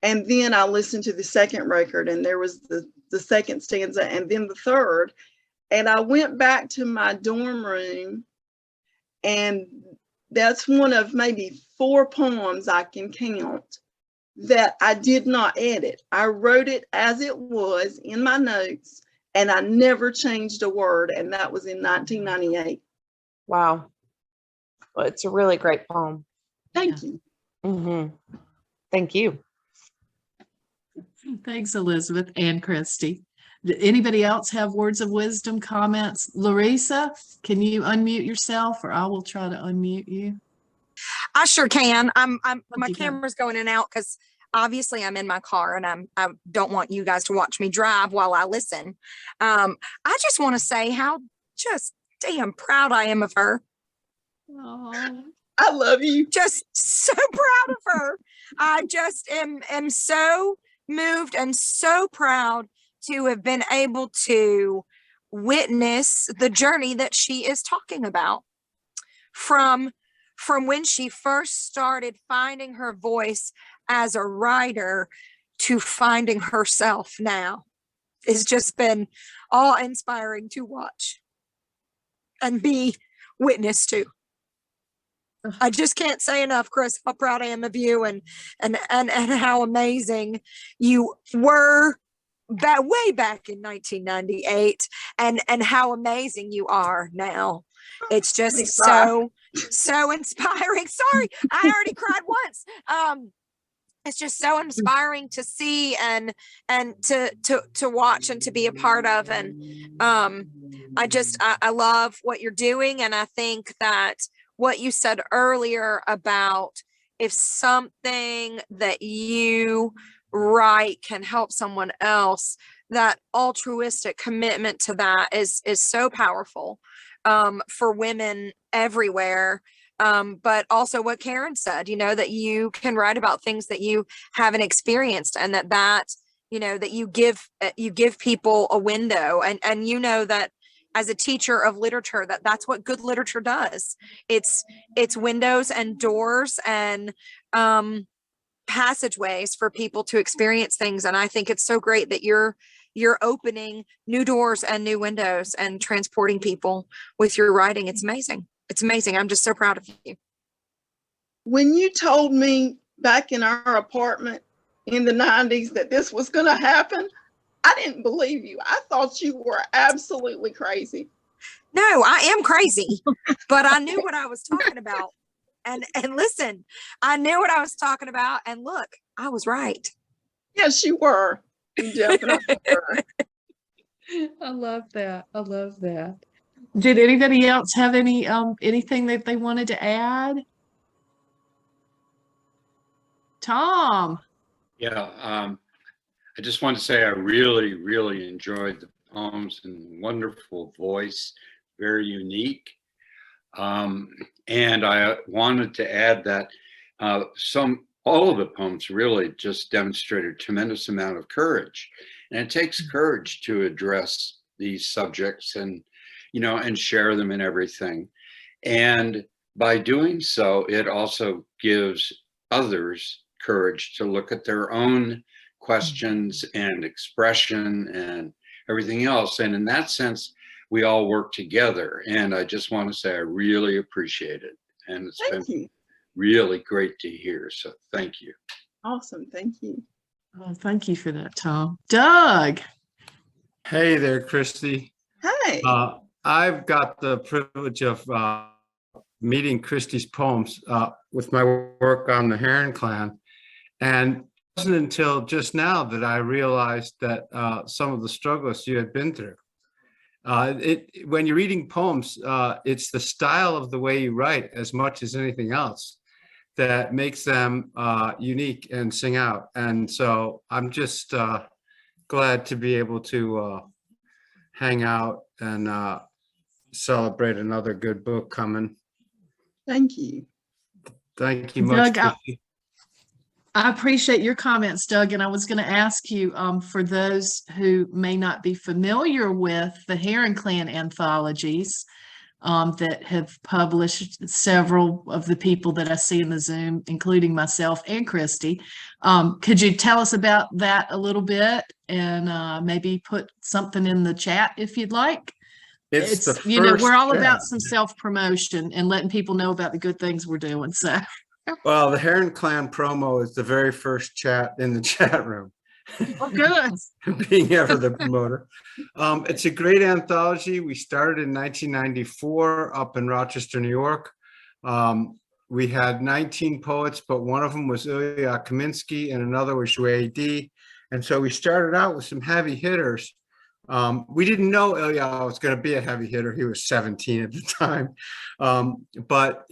Speaker 3: And then I listened to the second record, and there was the second stanza, and then the third. And I went back to my dorm room, and that's one of maybe 4 poems I can count that I did not edit. I wrote it as it was in my notes, and I never changed a word. And that was in 1998.
Speaker 6: Wow. Well, it's a really great poem.
Speaker 3: Thank you.
Speaker 6: Mm-hmm. Thank you.
Speaker 1: Thanks, Elizabeth and Kristie. Did anybody else have words of wisdom, comments? Larissa, can you unmute yourself, or I will try to unmute you?
Speaker 7: I sure can. My
Speaker 1: you go.
Speaker 7: camera's going in and out because obviously I'm in my car and I don't want you guys to watch me drive while I listen. I just want to say how just damn proud I am of her.
Speaker 1: Oh,
Speaker 3: I love you.
Speaker 7: Just so proud of her. I just am so moved and so proud to have been able to witness the journey that she is talking about from when she first started finding her voice as a writer to finding herself now. It's just been awe-inspiring to watch and be witness to. I just can't say enough, Chris, how proud I am of you and how amazing you were way back in 1998, and how amazing you are now. It's just so inspiring. Sorry, I already cried once. It's just so inspiring to see and to watch and to be a part of. And I love what you're doing. And I think that what you said earlier about if something that you write can help someone else, that altruistic commitment to that is so powerful for women everywhere. But also what Caren said, that you can write about things that you haven't experienced, and that you give people a window, and that as a teacher of literature, that's what good literature does. It's windows and doors and passageways for people to experience things. And I think it's so great that you're opening new doors and new windows and transporting people with your writing. It's amazing. It's amazing. I'm just so proud of you.
Speaker 3: When you told me back in our apartment in the 90s that this was going to happen, I didn't believe you. I thought you were absolutely crazy.
Speaker 7: No, I am crazy, but I knew what I was talking about. And listen, I knew what I was talking about. And look, I was right.
Speaker 3: Yes, you were. You definitely were.
Speaker 1: I love that. I love that. Did anybody else have anything that they wanted to add? Tom.
Speaker 2: Yeah, I just want to say I really, really enjoyed the poems and wonderful voice, very unique. And I wanted to add that all of the poems really just demonstrated a tremendous amount of courage. And it takes courage to address these subjects and share them and everything. And by doing so, it also gives others courage to look at their own questions and expression and everything else. And in that sense, we all work together. And I just want to say I really appreciate it. And it's been really great to hear. So thank you.
Speaker 3: Awesome. Thank you.
Speaker 1: Oh, thank you for that, Tom. Doug.
Speaker 2: Hey there, Kristie.
Speaker 3: Hey.
Speaker 2: I've got the privilege of meeting Kristie's poems with my work on the Heron Clan. And it wasn't until just now that I realized that some of the struggles you had been through. When you're reading poems, it's the style of the way you write as much as anything else that makes them unique and sing out. And so I'm just glad to be able to hang out and celebrate another good book coming.
Speaker 3: Thank you.
Speaker 2: Thank you much,
Speaker 1: Doug,
Speaker 2: Kristie.
Speaker 1: I appreciate your comments, Doug. And I was going to ask you, for those who may not be familiar with the Heron Clan anthologies that have published several of the people that I see in the Zoom, including myself and Kristie, could you tell us about that a little bit and maybe put something in the chat if you'd like?
Speaker 2: It's the
Speaker 1: we're all
Speaker 2: first
Speaker 1: about some self-promotion and letting people know about the good things we're doing. So.
Speaker 2: Well, the Heron Clan promo is the very first chat in the chat room.
Speaker 1: Oh, good.
Speaker 2: Being ever the promoter. It's a great anthology. We started in 1994 up in Rochester, New York. We had 19 poets, but one of them was Ilya Kaminsky and another was Yue Di. And so we started out with some heavy hitters. We didn't know Ilya was going to be a heavy hitter. He was 17 at the time. But,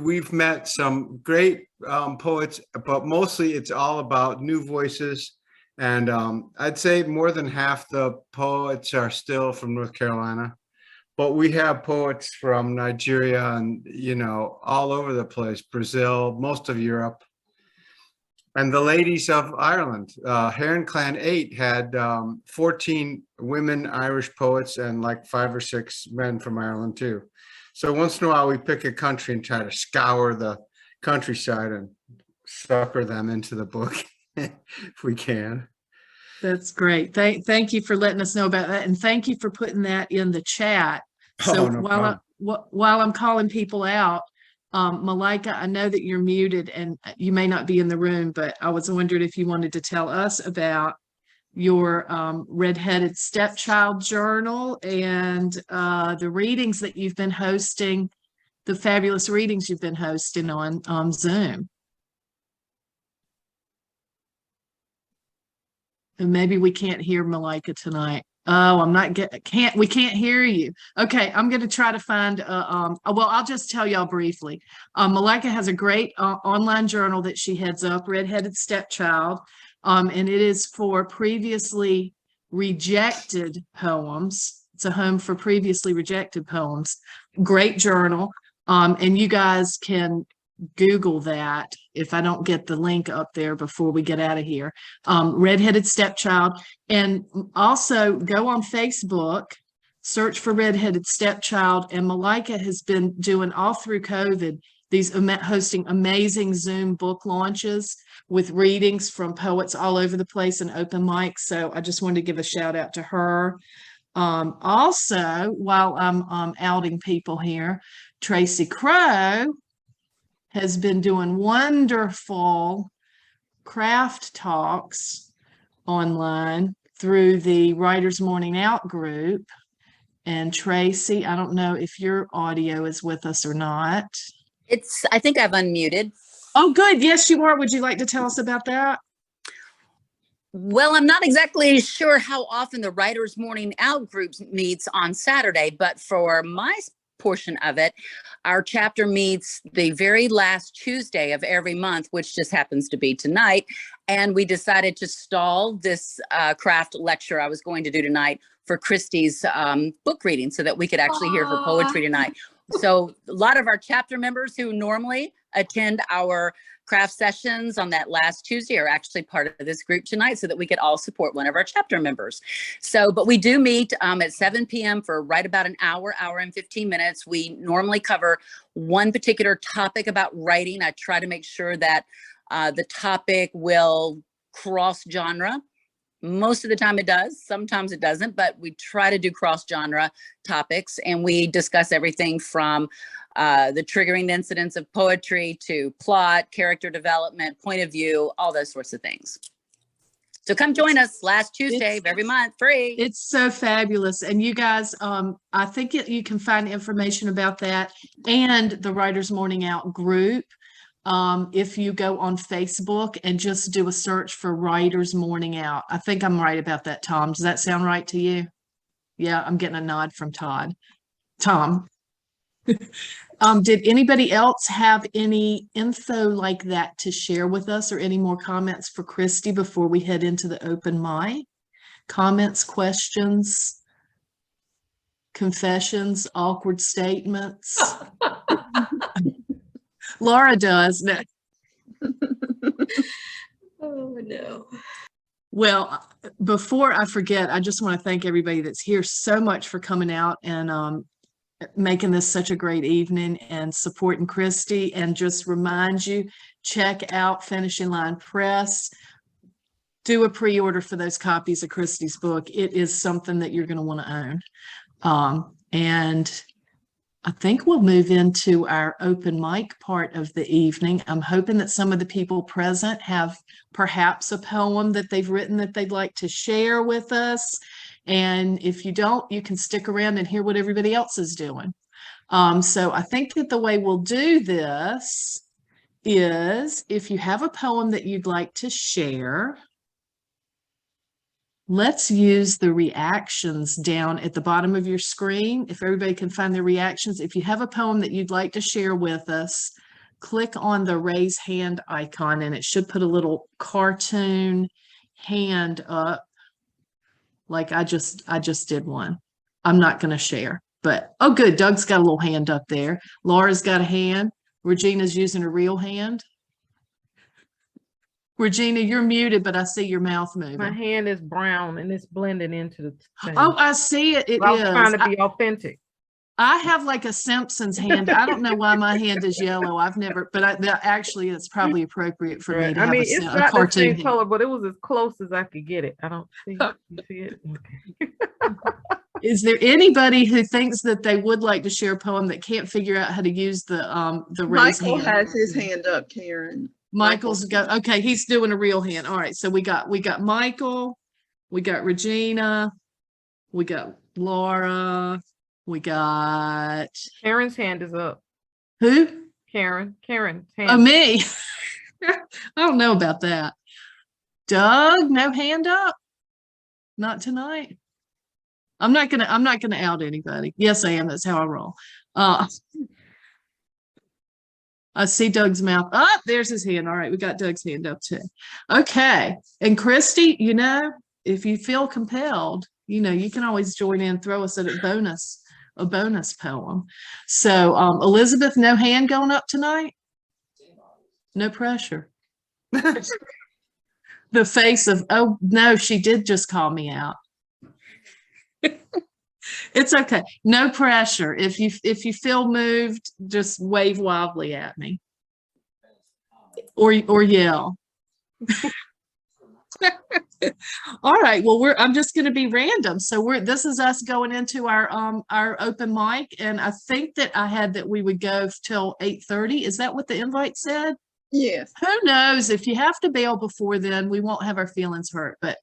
Speaker 2: we've met some great poets, but mostly it's all about new voices. And I'd say more than half the poets are still from North Carolina, but we have poets from Nigeria and, all over the place, Brazil, most of Europe. And the ladies of Ireland, Heron Clan 8 had 14 women Irish poets and like 5 or 6 men from Ireland too. So once in a while we pick a country and try to scour the countryside and sucker them into the book if we can.
Speaker 1: That's great. Thank you for letting us know about that. And thank you for putting that in the chat. So while I'm calling people out, Malika, I know that you're muted and you may not be in the room, but I was wondering if you wanted to tell us about your Redheaded Stepchild journal and the readings that you've been hosting, the fabulous readings you've been hosting on Zoom. And maybe we can't hear Malika tonight. Oh, we can't hear you. Okay, I'm going to try to find, well, I'll just tell y'all briefly. Malika has a great online journal that she heads up, Redheaded Stepchild, and it is for previously rejected poems. It's a home for previously rejected poems. Great journal. And you guys can Google that if I don't get the link up there before we get out of here. Redheaded Stepchild. And also go on Facebook, search for Redheaded Stepchild. And Malika has been doing all through COVID, hosting amazing Zoom book launches with readings from poets all over the place and open mics. So I just wanted to give a shout out to her. Also, while I'm outing people here, Tracy Crow has been doing wonderful craft talks online through the Writers Morning Out group. And Tracy, I don't know if your audio is with us or not.
Speaker 8: I think I've unmuted.
Speaker 1: Oh, good. Yes, you are. Would you like to tell us about that?
Speaker 8: Well, I'm not exactly sure how often the Writers Morning Out group meets on Saturday, but for my portion of it, our chapter meets the very last Tuesday of every month, which just happens to be tonight. And we decided to stall this craft lecture I was going to do tonight for Kristie's book reading so that we could actually hear her poetry tonight. So a lot of our chapter members who normally attend our craft sessions on that last Tuesday are actually part of this group tonight so that we could all support one of our chapter members. So, but we do meet at 7 p.m. for right about an hour and 15 minutes. We normally cover one particular topic about writing. I try to make sure that the topic will cross genre. Most of the time it does, sometimes it doesn't, but we try to do cross genre topics, and we discuss everything from the triggering incidents of poetry to plot, character development, point of view, all those sorts of things. So come join us last Tuesday of every month, free.
Speaker 1: It's so fabulous. And you guys, I think you can find information about that and the Writers Morning Out group. If you go on Facebook and just do a search for Writers Morning Out. I think I'm right about that, Tom. Does that sound right to you? Yeah, I'm getting a nod from Tom. Did anybody else have any info like that to share with us or any more comments for Kristie before we head into the open mic? Comments, questions, confessions, awkward statements? Laura does. No.
Speaker 4: Oh, no.
Speaker 1: Well, before I forget, I just want to thank everybody that's here so much for coming out and making this such a great evening and supporting Kristie, and just remind you, check out Finishing Line Press. Do a pre-order for those copies of Kristie's book. It is something that you're going to want to own. And I think we'll move into our open mic part of the evening. I'm hoping that some of the people present have perhaps a poem that they've written that they'd like to share with us. And if you don't, you can stick around and hear what everybody else is doing. So I think that the way we'll do this is, if you have a poem that you'd like to share, let's use the reactions down at the bottom of your screen. If everybody can find the reactions, if you have a poem that you'd like to share with us, click on the raise hand icon and it should put a little cartoon hand up. Like I just did one. I'm not going to share, but oh good, Doug's got a little hand up there. Laura's got a hand. Regina's using a real hand. Regina, you're muted, but I see your mouth moving.
Speaker 5: My hand is brown and it's blending into the thing.
Speaker 1: Oh, I see it. It
Speaker 5: I was
Speaker 1: is.
Speaker 5: trying to be authentic.
Speaker 1: I have like a Simpsons hand. I don't know why my hand is yellow. I've never, but actually it's probably appropriate for me to have
Speaker 5: it's
Speaker 1: a
Speaker 5: not the
Speaker 1: cartoon
Speaker 5: same color, but it was as close as I could get it. I don't see it. You see it? Okay.
Speaker 1: Is there anybody who thinks that they would like to share a poem that can't figure out how to use the raise
Speaker 3: Michael
Speaker 1: hand?
Speaker 3: has his hand up, Caren.
Speaker 1: Michael's got, okay, he's doing a real hand. All right, so we got Michael, We got Regina. We got Laura. We got
Speaker 5: Karen's hand is up.
Speaker 1: who?
Speaker 5: Karen's hand.
Speaker 1: Oh, me. I don't know about that. Doug, no hand up? Not tonight. I'm not gonna out anybody. Yes, I am. That's how I roll. I see Doug's mouth. Oh, there's his hand. All right, we got Doug's hand up too. Okay. And Kristie, if you feel compelled, you can always join in, throw us a bonus poem. So Elizabeth, no hand going up tonight? No pressure. The face of, oh no, she did just call me out. It's okay. No pressure. If you feel moved, just wave wildly at me. Or yell. All right. Well, I'm just going to be random. So this is us going into our open mic, and I think that I had that we would go till 8:30. Is that what the invite said?
Speaker 3: Yes.
Speaker 1: Who knows? If you have to bail before then, we won't have our feelings hurt, but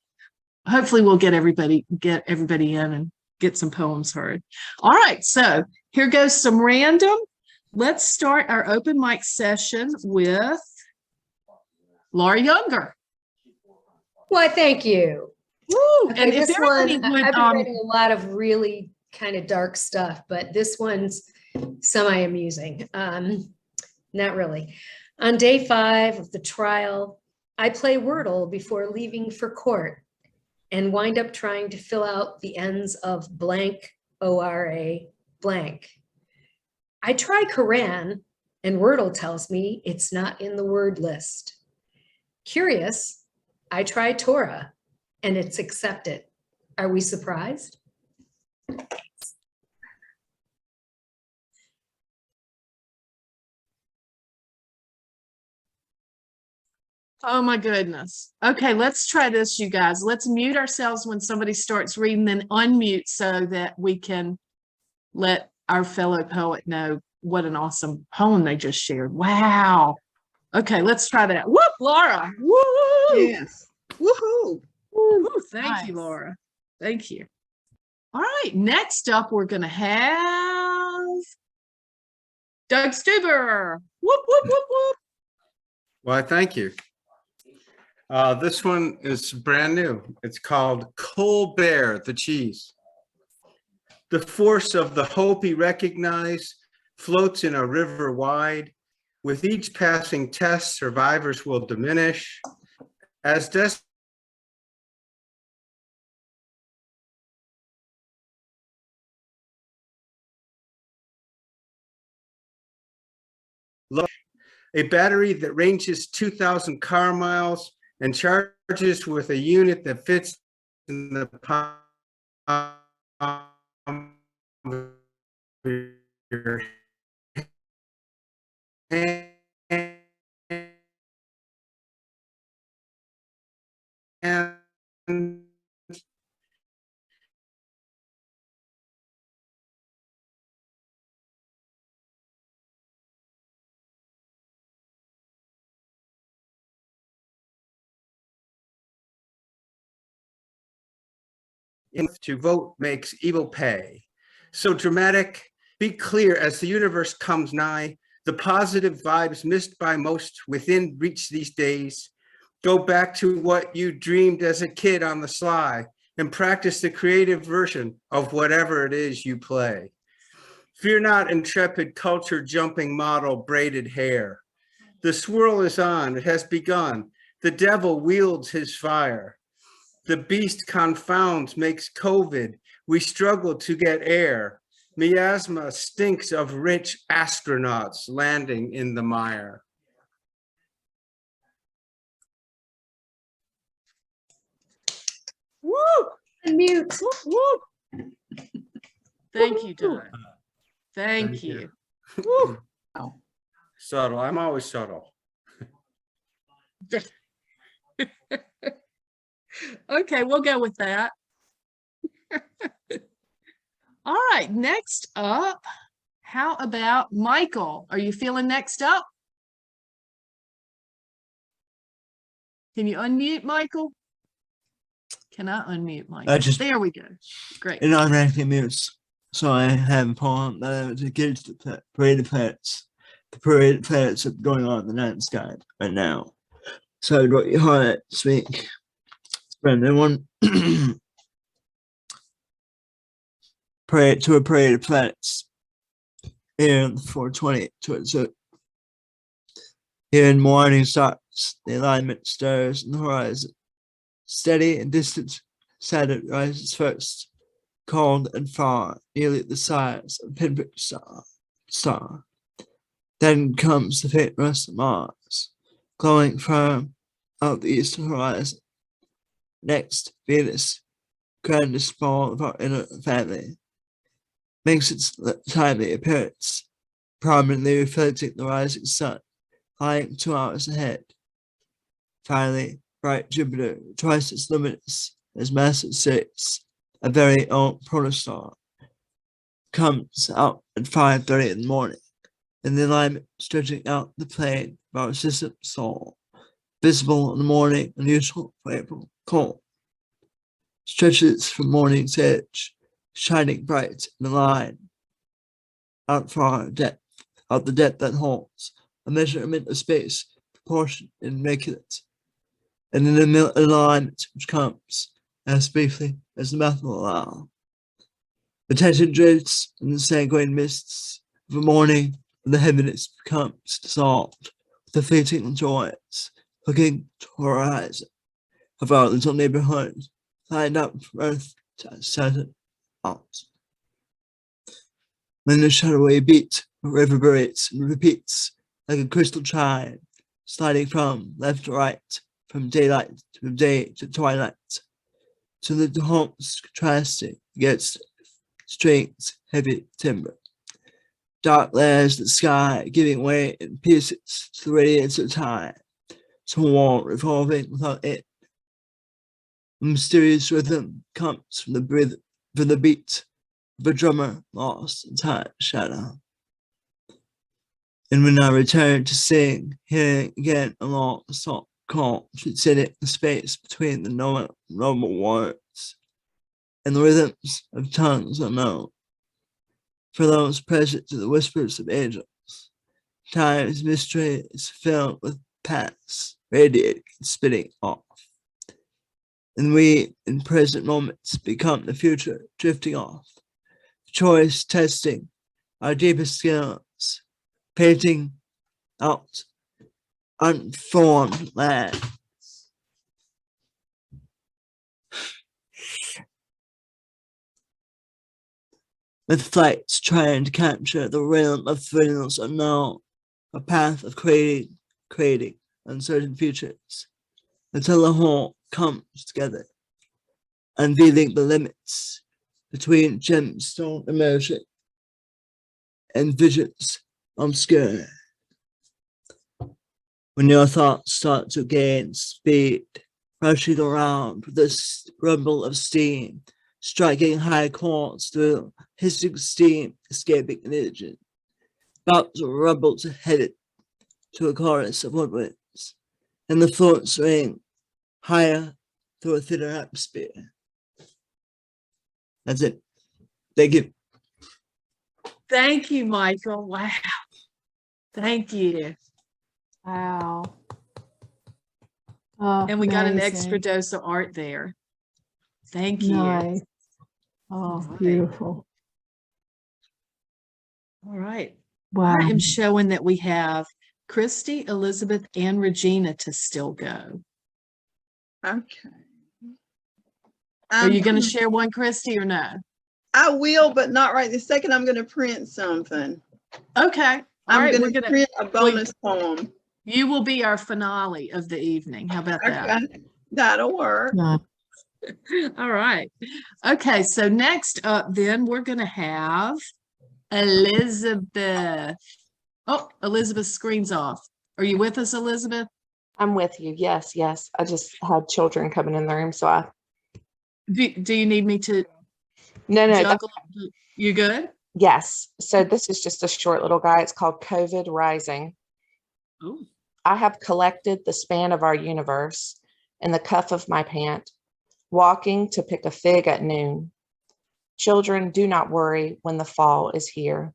Speaker 1: hopefully we'll get everybody in and get some poems heard. All right, so here goes some random. Let's start our open mic session with Laura Younger.
Speaker 4: Why, thank you.
Speaker 1: Woo!
Speaker 4: Okay,
Speaker 1: And if
Speaker 4: this one,
Speaker 1: everybody would,
Speaker 4: I've been writing a lot of really kind of dark stuff, but this one's semi-amusing. Not really. On day 5 of the trial, I play Wordle before leaving for court and wind up trying to fill out the ends of blank, O-R-A, blank. I try Caren, and Wordle tells me it's not in the word list. Curious, I try Torah, and it's accepted. Are we surprised?
Speaker 1: oh my goodness. Okay, let's try this, you guys. Let's mute ourselves when somebody starts reading, then unmute so that we can let our fellow poet know what an awesome poem they just shared. Wow. Okay, let's try that. Whoop, Laura. Woo!
Speaker 3: Yes. Woohoo.
Speaker 1: Woo, thank
Speaker 4: Nice.
Speaker 1: you, Laura. Thank you. All right, next up, we're going to have Doug Stuber. Whoop, whoop, whoop, whoop.
Speaker 2: Well, thank you. This one is brand new. It's called Colbert, the cheese. The force of the hope he recognized floats in a river wide. With each passing test, survivors will diminish. As a battery that ranges 2,000 car miles and charges with a unit that fits in the palm of your hand. To vote makes evil pay. So dramatic, be clear as the universe comes nigh, the positive vibes missed by most within reach these days. Go back to what you dreamed as a kid on the sly and practice the creative version of whatever it is you play. Fear not, intrepid culture jumping model braided hair. The swirl is on, it has begun. The devil wields his fire. The beast confounds, makes COVID. We struggle to get air. Miasma stinks of rich astronauts landing in the mire.
Speaker 1: Woo!
Speaker 4: Unmute.
Speaker 1: Woo! Thank you, Doug. Thank you. Woo!
Speaker 2: Subtle, I'm always subtle.
Speaker 1: Okay, we'll go with that. All right, next up, how about Michael? Are you feeling next up? Can you unmute, Michael? Can I unmute Mike? There we go. Great.
Speaker 9: In automatically mutes. So I have a poem that I was to give to the parade of planets. The parade of planets are going on in the night sky right now. So I wrote your heart to speak. Friend, everyone. Pray to a parade of planets. Here in the 420 towards it. Here in morning stars, the alignment stirs in the horizon. Steady and distant, Saturn rises first, cold and far, nearly the size of a pinprick star. Then comes the faint rust of Mars, glowing firm out the eastern horizon. Next, Venus, grandest ball of our inner family, makes its timely appearance, prominently reflecting the rising sun, lying 2 hours ahead. Finally, bright Jupiter, twice as luminous as massive Sirius, a very own protostar, comes out at 5:30 in the morning, in the alignment stretching out the plane of our system Sol, visible in the morning, unusual for April, cold, stretches from morning's edge, shining bright in a line, out far depth, out the depth that holds a measurement of space, proportion and immaculate, and in the alignment which comes as briefly as the mouth will allow. Attention drifts in the sanguine mists of a morning when the heaviness becomes dissolved with the fleeting joys, looking to the horizon of our little neighborhood, lined up from earth to Saturn out. When the shadowy beat reverberates and repeats like a crystal chime, sliding from left to right, from daylight to day to twilight, so that the homes contrasting against strings heavy timber. Dark layers of the sky giving way in pieces to the radiance of time, some wall revolving without end. A mysterious rhythm comes from the beat of a drummer lost in time shadow. And when I return to sing, hearing again a long song call to sit in the space between the noble words and the rhythms of tongues unknown. For those present to the whispers of angels, time's mystery is filled with past, radiating and spinning off. And we, in present moments, become the future, drifting off. Choice testing our deepest skills, painting out unformed land. With flights trying to capture the realm of thrills unknown, a path of creating uncertain futures, until the whole comes together, unveiling the limits between gemstone immersion and visions obscure. When your thoughts start to gain speed, rushing around with this rumble of steam, striking high chords through hissing steam, escaping energy, bouts of rumbles headed to a chorus of woodwinds, and the thoughts ring higher through a thinner atmosphere. That's it. Thank you.
Speaker 1: Thank you, Michael. Wow. Thank you.
Speaker 5: Wow.
Speaker 1: And we got an
Speaker 10: Amazing.
Speaker 1: extra dose of art there. Thank you.
Speaker 10: Nice. Oh,
Speaker 1: All right.
Speaker 10: beautiful.
Speaker 1: All right.
Speaker 10: Wow.
Speaker 1: I am showing that we have Kristie, Elizabeth, and Regina to still go.
Speaker 3: Okay.
Speaker 1: Are you going to share one, Kristie, or no?
Speaker 3: I will, but not right this second. I'm going to print something.
Speaker 1: Okay. All
Speaker 3: I'm
Speaker 1: right.
Speaker 3: going to print a bonus poem.
Speaker 1: You will be our finale of the evening. How about that?
Speaker 3: Okay. That'll work.
Speaker 10: Nice.
Speaker 1: All right. Okay. So next up, then we're going to have Elizabeth. Oh, Elizabeth's screen's off. Are you with us, Elizabeth?
Speaker 6: I'm with you. Yes, yes. I just had children coming in the room, so I.
Speaker 1: Do you need me to
Speaker 6: No,
Speaker 1: juggle? You good?
Speaker 6: Yes. So this is just a short little guy. It's called COVID Rising.
Speaker 1: Oh.
Speaker 6: I have collected the span of our universe in the cuff of my pant, walking to pick a fig at noon. Children, do not worry when the fall is here.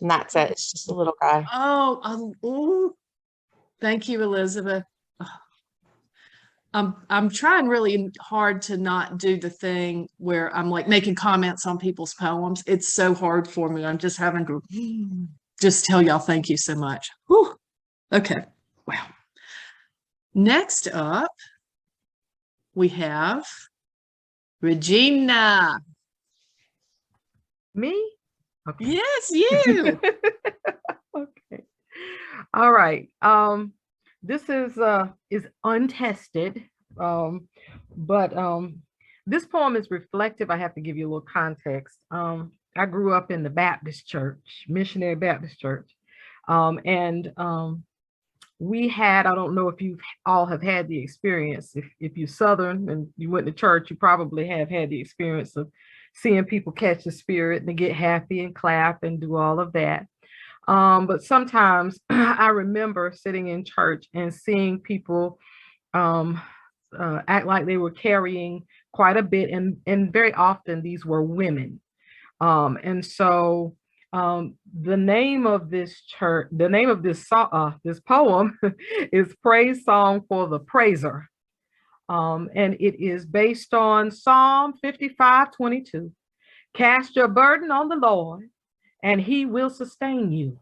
Speaker 6: And that's it. It's just a little guy.
Speaker 1: Ooh. Thank you, Elizabeth. I'm trying really hard to not do the thing where I'm like making comments on people's poems. It's so hard for me. I'm just having to just tell y'all thank you so much. Whew. Okay. Wow. Next up, we have Regina.
Speaker 5: Me? Okay.
Speaker 1: Yes, you.
Speaker 5: Okay. All right. This is untested. But this poem is reflective. I have to give you a little context. I grew up in the Baptist church, Missionary Baptist Church. And we had, I don't know if you all have had the experience, if you're Southern and you went to church, you probably have had the experience of seeing people catch the spirit and get happy and clap and do all of that. But sometimes I remember sitting in church and seeing people act like they were carrying quite a bit, and very often these were women. And so the name of this church, the name of this poem is Praise Song for the Praiser. And it is based on Psalm 55:22. Cast your burden on the Lord, and he will sustain you.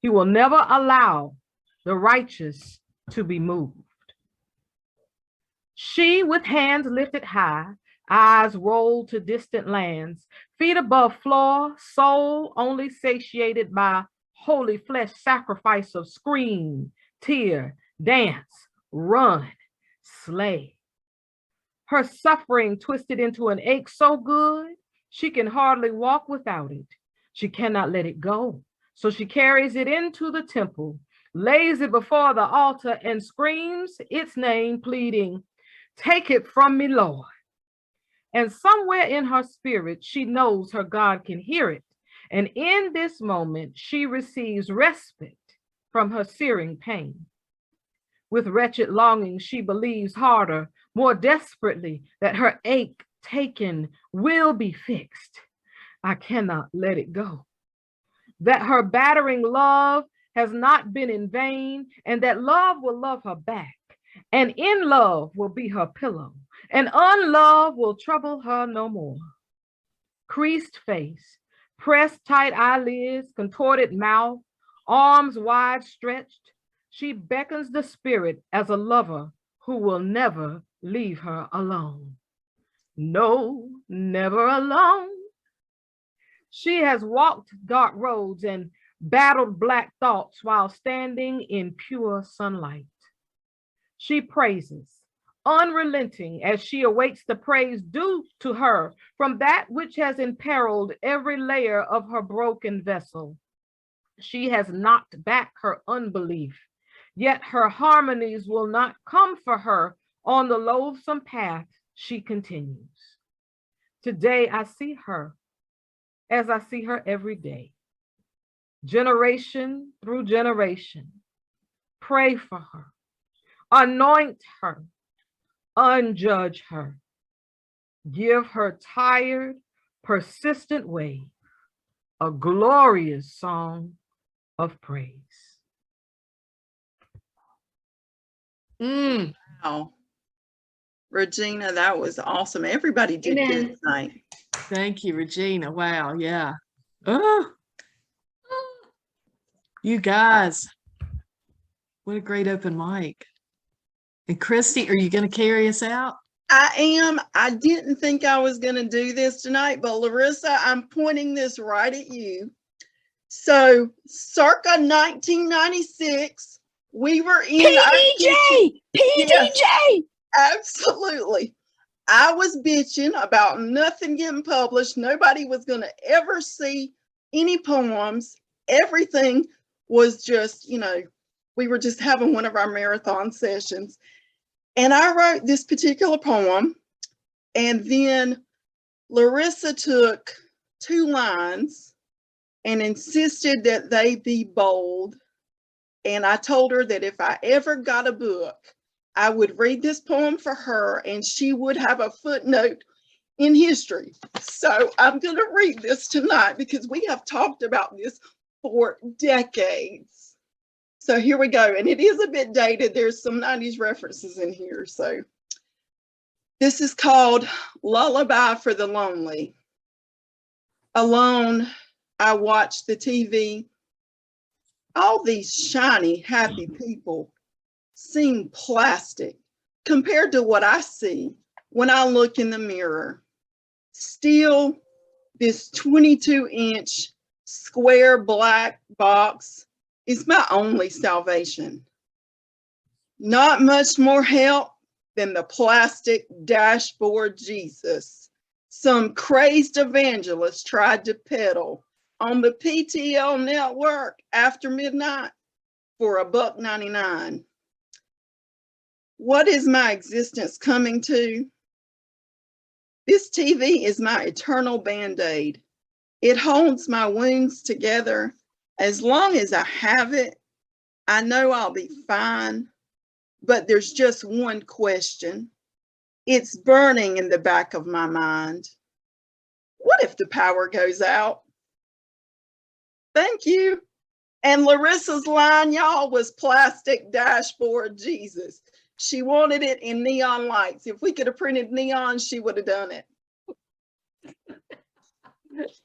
Speaker 5: He will never allow the righteous to be moved. She, with hands lifted high, eyes rolled to distant lands, feet above floor, soul only satiated by holy flesh sacrifice of scream, tear, dance, run, slay. Her suffering twisted into an ache so good, she can hardly walk without it. She cannot let it go. So she carries it into the temple, lays it before the altar, and screams its name, pleading, "Take it from me, Lord." And somewhere in her spirit, she knows her God can hear it. And in this moment, she receives respite from her searing pain. With wretched longing, she believes harder, more desperately, that her ache taken will be fixed. I cannot let it go. That her battering love has not been in vain, and that love will love her back, and in love will be her pillow, and unlove will trouble her no more. Creased face, pressed tight eyelids, contorted mouth, arms wide stretched, she beckons the spirit as a lover who will never leave her alone. No, never alone. She has walked dark roads and battled black thoughts while standing in pure sunlight. She praises, unrelenting as she awaits the praise due to her from that which has imperiled every layer of her broken vessel. She has knocked back her unbelief, yet her harmonies will not come for her on the loathsome path she continues. Today I see her as I see her every day, generation through generation. Pray for her, anoint her, unjudge her, give her tired, persistent way a glorious song of praise.
Speaker 3: Wow. Regina, that was awesome. Everybody did
Speaker 4: Amen.
Speaker 3: good tonight.
Speaker 1: Thank you, Regina. Wow. Yeah. Oh, you guys. What a great open mic. And Kristie, are you going to carry us out?
Speaker 3: I am. I didn't think I was going to do this tonight, but Larissa, I'm pointing this right at you. So, circa 1996, we were in
Speaker 8: PDJ!
Speaker 3: Yeah, absolutely. I was bitching about nothing getting published. Nobody was going to ever see any poems. Everything was just, we were just having one of our marathon sessions. And I wrote this particular poem, and then Larissa took 2 lines and insisted that they be bold. And I told her that if I ever got a book, I would read this poem for her and she would have a footnote in history. So I'm going to read this tonight because we have talked about this for decades. So here we go. And it is a bit dated. There's some 90s references in here. So this is called Lullaby for the Lonely. Alone, I watch the TV. All these shiny, happy people seem plastic compared to what I see when I look in the mirror. Still, this 22-inch square black box is my only salvation. Not much more help than the plastic dashboard Jesus some crazed evangelist tried to peddle on the PTL network after midnight for $1.99. What is my existence coming to? This TV is my eternal Band-Aid. It holds my wounds together. As long as I have it, I know I'll be fine. But there's just one question. It's burning in the back of my mind. What if the power goes out? Thank you. And Larissa's line, y'all, was plastic dashboard Jesus. She wanted it in neon lights. If we could have printed neon, she would have done it.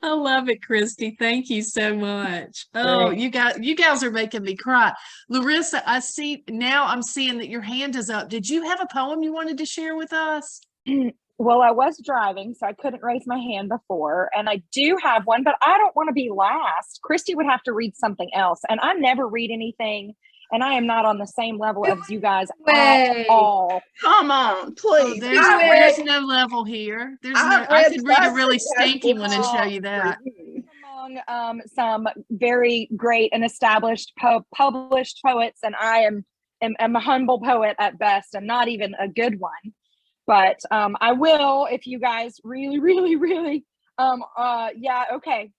Speaker 1: I love it, Kristie. Thank you so much. Oh, you guys are making me cry. Larissa, I see now I'm seeing that your hand is up. Did you have a poem you wanted to share with us?
Speaker 10: Well, I was driving, so I couldn't raise my hand before. And I do have one, but I don't want to be last. Kristie would have to read something else. And I never read anything. And I am not on the same level as you guys at all.
Speaker 3: Come on, please.
Speaker 1: There's no level here. I could read a really stinky one and show you that.
Speaker 10: Among some very great and established published poets, and I am a humble poet at best and not even a good one. But I will, if you guys really, yeah, okay.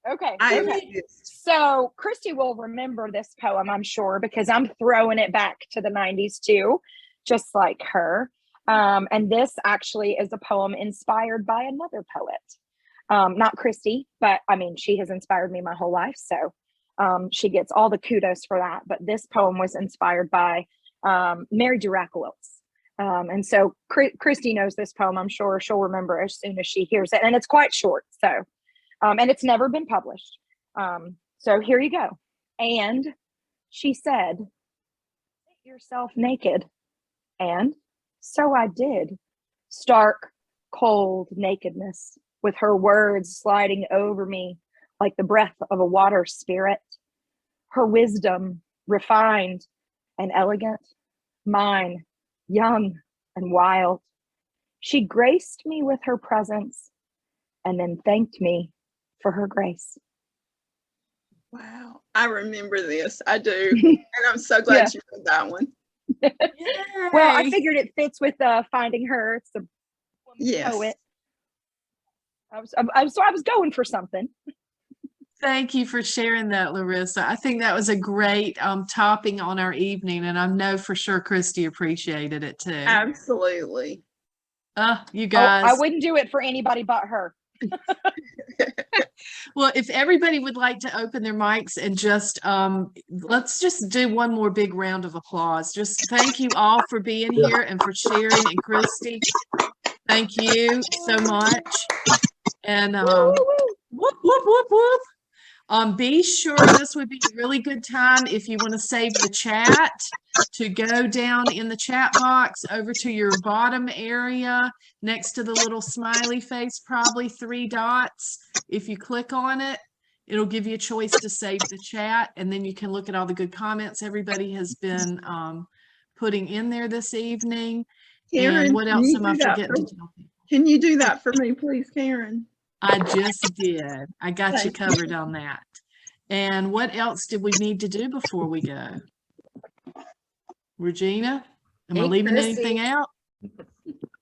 Speaker 10: So Kristie will remember this poem, I'm sure, because I'm throwing it back to the 90s too, just like her. And this actually is a poem inspired by another poet. Not Kristie, but I mean, she has inspired me my whole life. So she gets all the kudos for that. But this poem was inspired by Mary Durack-Wills. And so Kristie knows this poem. I'm sure she'll remember as soon as she hears it. And it's quite short. So, and it's never been published. So here you go. And she said, "Make yourself naked." And so I did. Stark, cold nakedness, with her words sliding over me like the breath of a water spirit. Her wisdom refined and elegant, mine young and wild. She graced me with her presence and then thanked me for her grace.
Speaker 3: Wow, I remember this. I do. And I'm so glad you read that one.
Speaker 10: Well, I figured it fits with finding her. It's a woman poet. I was going for something.
Speaker 1: Thank you for sharing that, Larissa. I think that was a great topping on our evening, and I know for sure Kristie appreciated it too.
Speaker 3: Absolutely.
Speaker 1: You guys.
Speaker 10: I wouldn't do it for anybody but her.
Speaker 1: Well, if everybody would like to open their mics and just let's just do one more big round of applause. Just thank you all for being here and for sharing. And Kristie, thank you so much. And whoop, whoop, whoop, whoop. Be sure this would be a really good time if you want to save the chat to go down in the chat box over to your bottom area next to the little smiley face, probably 3 dots. If you click on it, it'll give you a choice to save the chat, and then you can look at all the good comments everybody has been putting in there this evening.
Speaker 3: Caren,
Speaker 1: and what else am I forgetting to tell people?
Speaker 3: Can you do that for me, please, Caren?
Speaker 1: I just did. I got you covered on that. And what else did we need to do before we go? Regina, am I leaving anything out?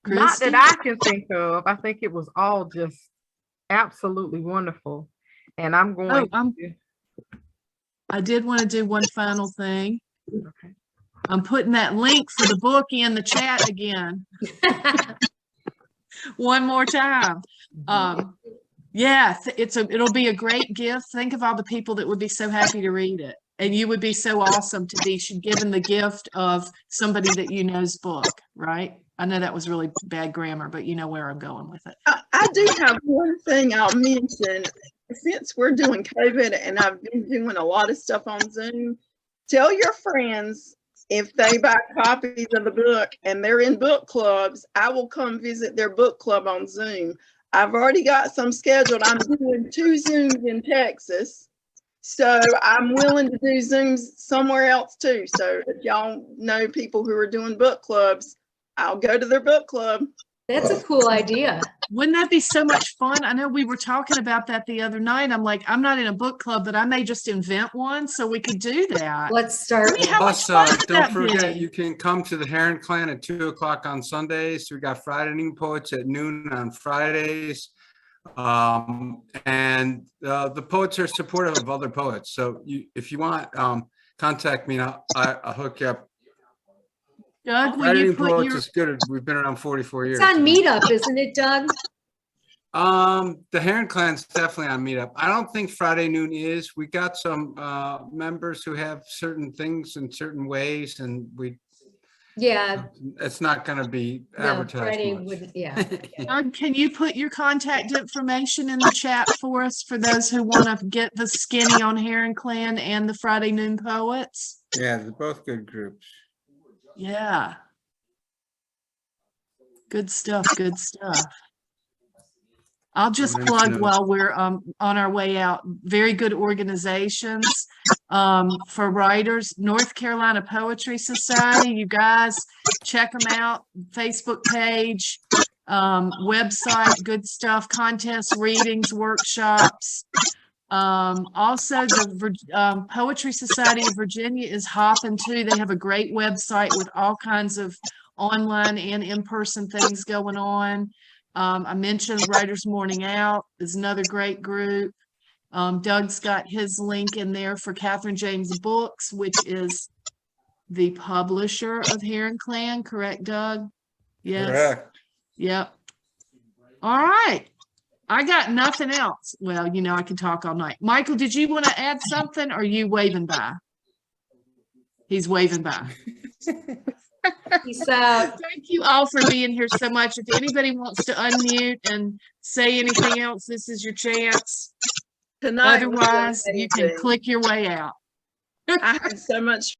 Speaker 5: Not that I can think of. I think it was all just absolutely wonderful. And I'm going
Speaker 1: I did want to do one final thing.
Speaker 5: Okay.
Speaker 1: I'm putting that link for the book in the chat again. One more time. Yeah, it'll be a great gift. Think of all the people that would be so happy to read it. And you would be so awesome to be given the gift of somebody that you know's book, right? I know that was really bad grammar, but you know where I'm going with it.
Speaker 3: I do have one thing I'll mention. Since we're doing COVID and I've been doing a lot of stuff on Zoom, tell your friends if they buy copies of the book and they're in book clubs, I will come visit their book club on Zoom. I've already got some scheduled. I'm doing 2 Zooms in Texas. So I'm willing to do Zooms somewhere else too. So if y'all know people who are doing book clubs, I'll go to their book club.
Speaker 4: That's a cool idea.
Speaker 1: Wouldn't that be so much fun? I know we were talking about that the other night. I'm like, I'm not in a book club, but I may just invent one so we could do that.
Speaker 4: Let's start.
Speaker 1: I mean, how much
Speaker 2: Plus,
Speaker 1: fun would
Speaker 2: don't
Speaker 1: that
Speaker 2: forget,
Speaker 1: be?
Speaker 2: you can come to the Caren Clan at 2:00 on Sundays. We got Friday Noon Poets at noon on Fridays. And the poets are supportive of other poets. So if you want, contact me and I'll hook you up.
Speaker 1: Doug, will
Speaker 2: Friday
Speaker 1: you
Speaker 2: Noon
Speaker 1: put
Speaker 2: Poets
Speaker 1: your,
Speaker 2: is good. We've been around 44 years.
Speaker 4: It's on Meetup, isn't it, Doug?
Speaker 2: The Caren Clan's definitely on Meetup. I don't think Friday Noon is. We got some members who have certain things in certain ways, and
Speaker 4: Yeah,
Speaker 2: it's not going to be
Speaker 4: no,
Speaker 2: advertised
Speaker 4: Friday
Speaker 2: much.
Speaker 4: would, yeah.
Speaker 1: Doug, can you put your contact information in the chat for us for those who want to get the skinny on Caren Clan and the Friday Noon Poets?
Speaker 2: Yeah, they're both good groups.
Speaker 1: Yeah. Good stuff. Good stuff. I'll just plug while we're on our way out. Very good organizations for writers. North Carolina Poetry Society. You guys check them out. Facebook page, website, good stuff. Contests, readings, workshops. Also, the Poetry Society of Virginia is hopping too. They have a great website with all kinds of online and in-person things going on. I mentioned Writers Morning Out is another great group. Doug's got his link in there for Catherine James Books, which is the publisher of Caren Clan, correct, Doug? Yes.
Speaker 2: Correct.
Speaker 1: Yep. All right. I got nothing else. Well, you know, I can talk all night. Michael, did you want to add something, or are you waving by? He's waving by.
Speaker 4: Peace out.
Speaker 1: Thank you all for being here so much. If anybody wants to unmute and say anything else, this is your chance.
Speaker 3: Tonight was
Speaker 1: Otherwise, you can
Speaker 3: amazing.
Speaker 1: click your way out.
Speaker 3: I had so much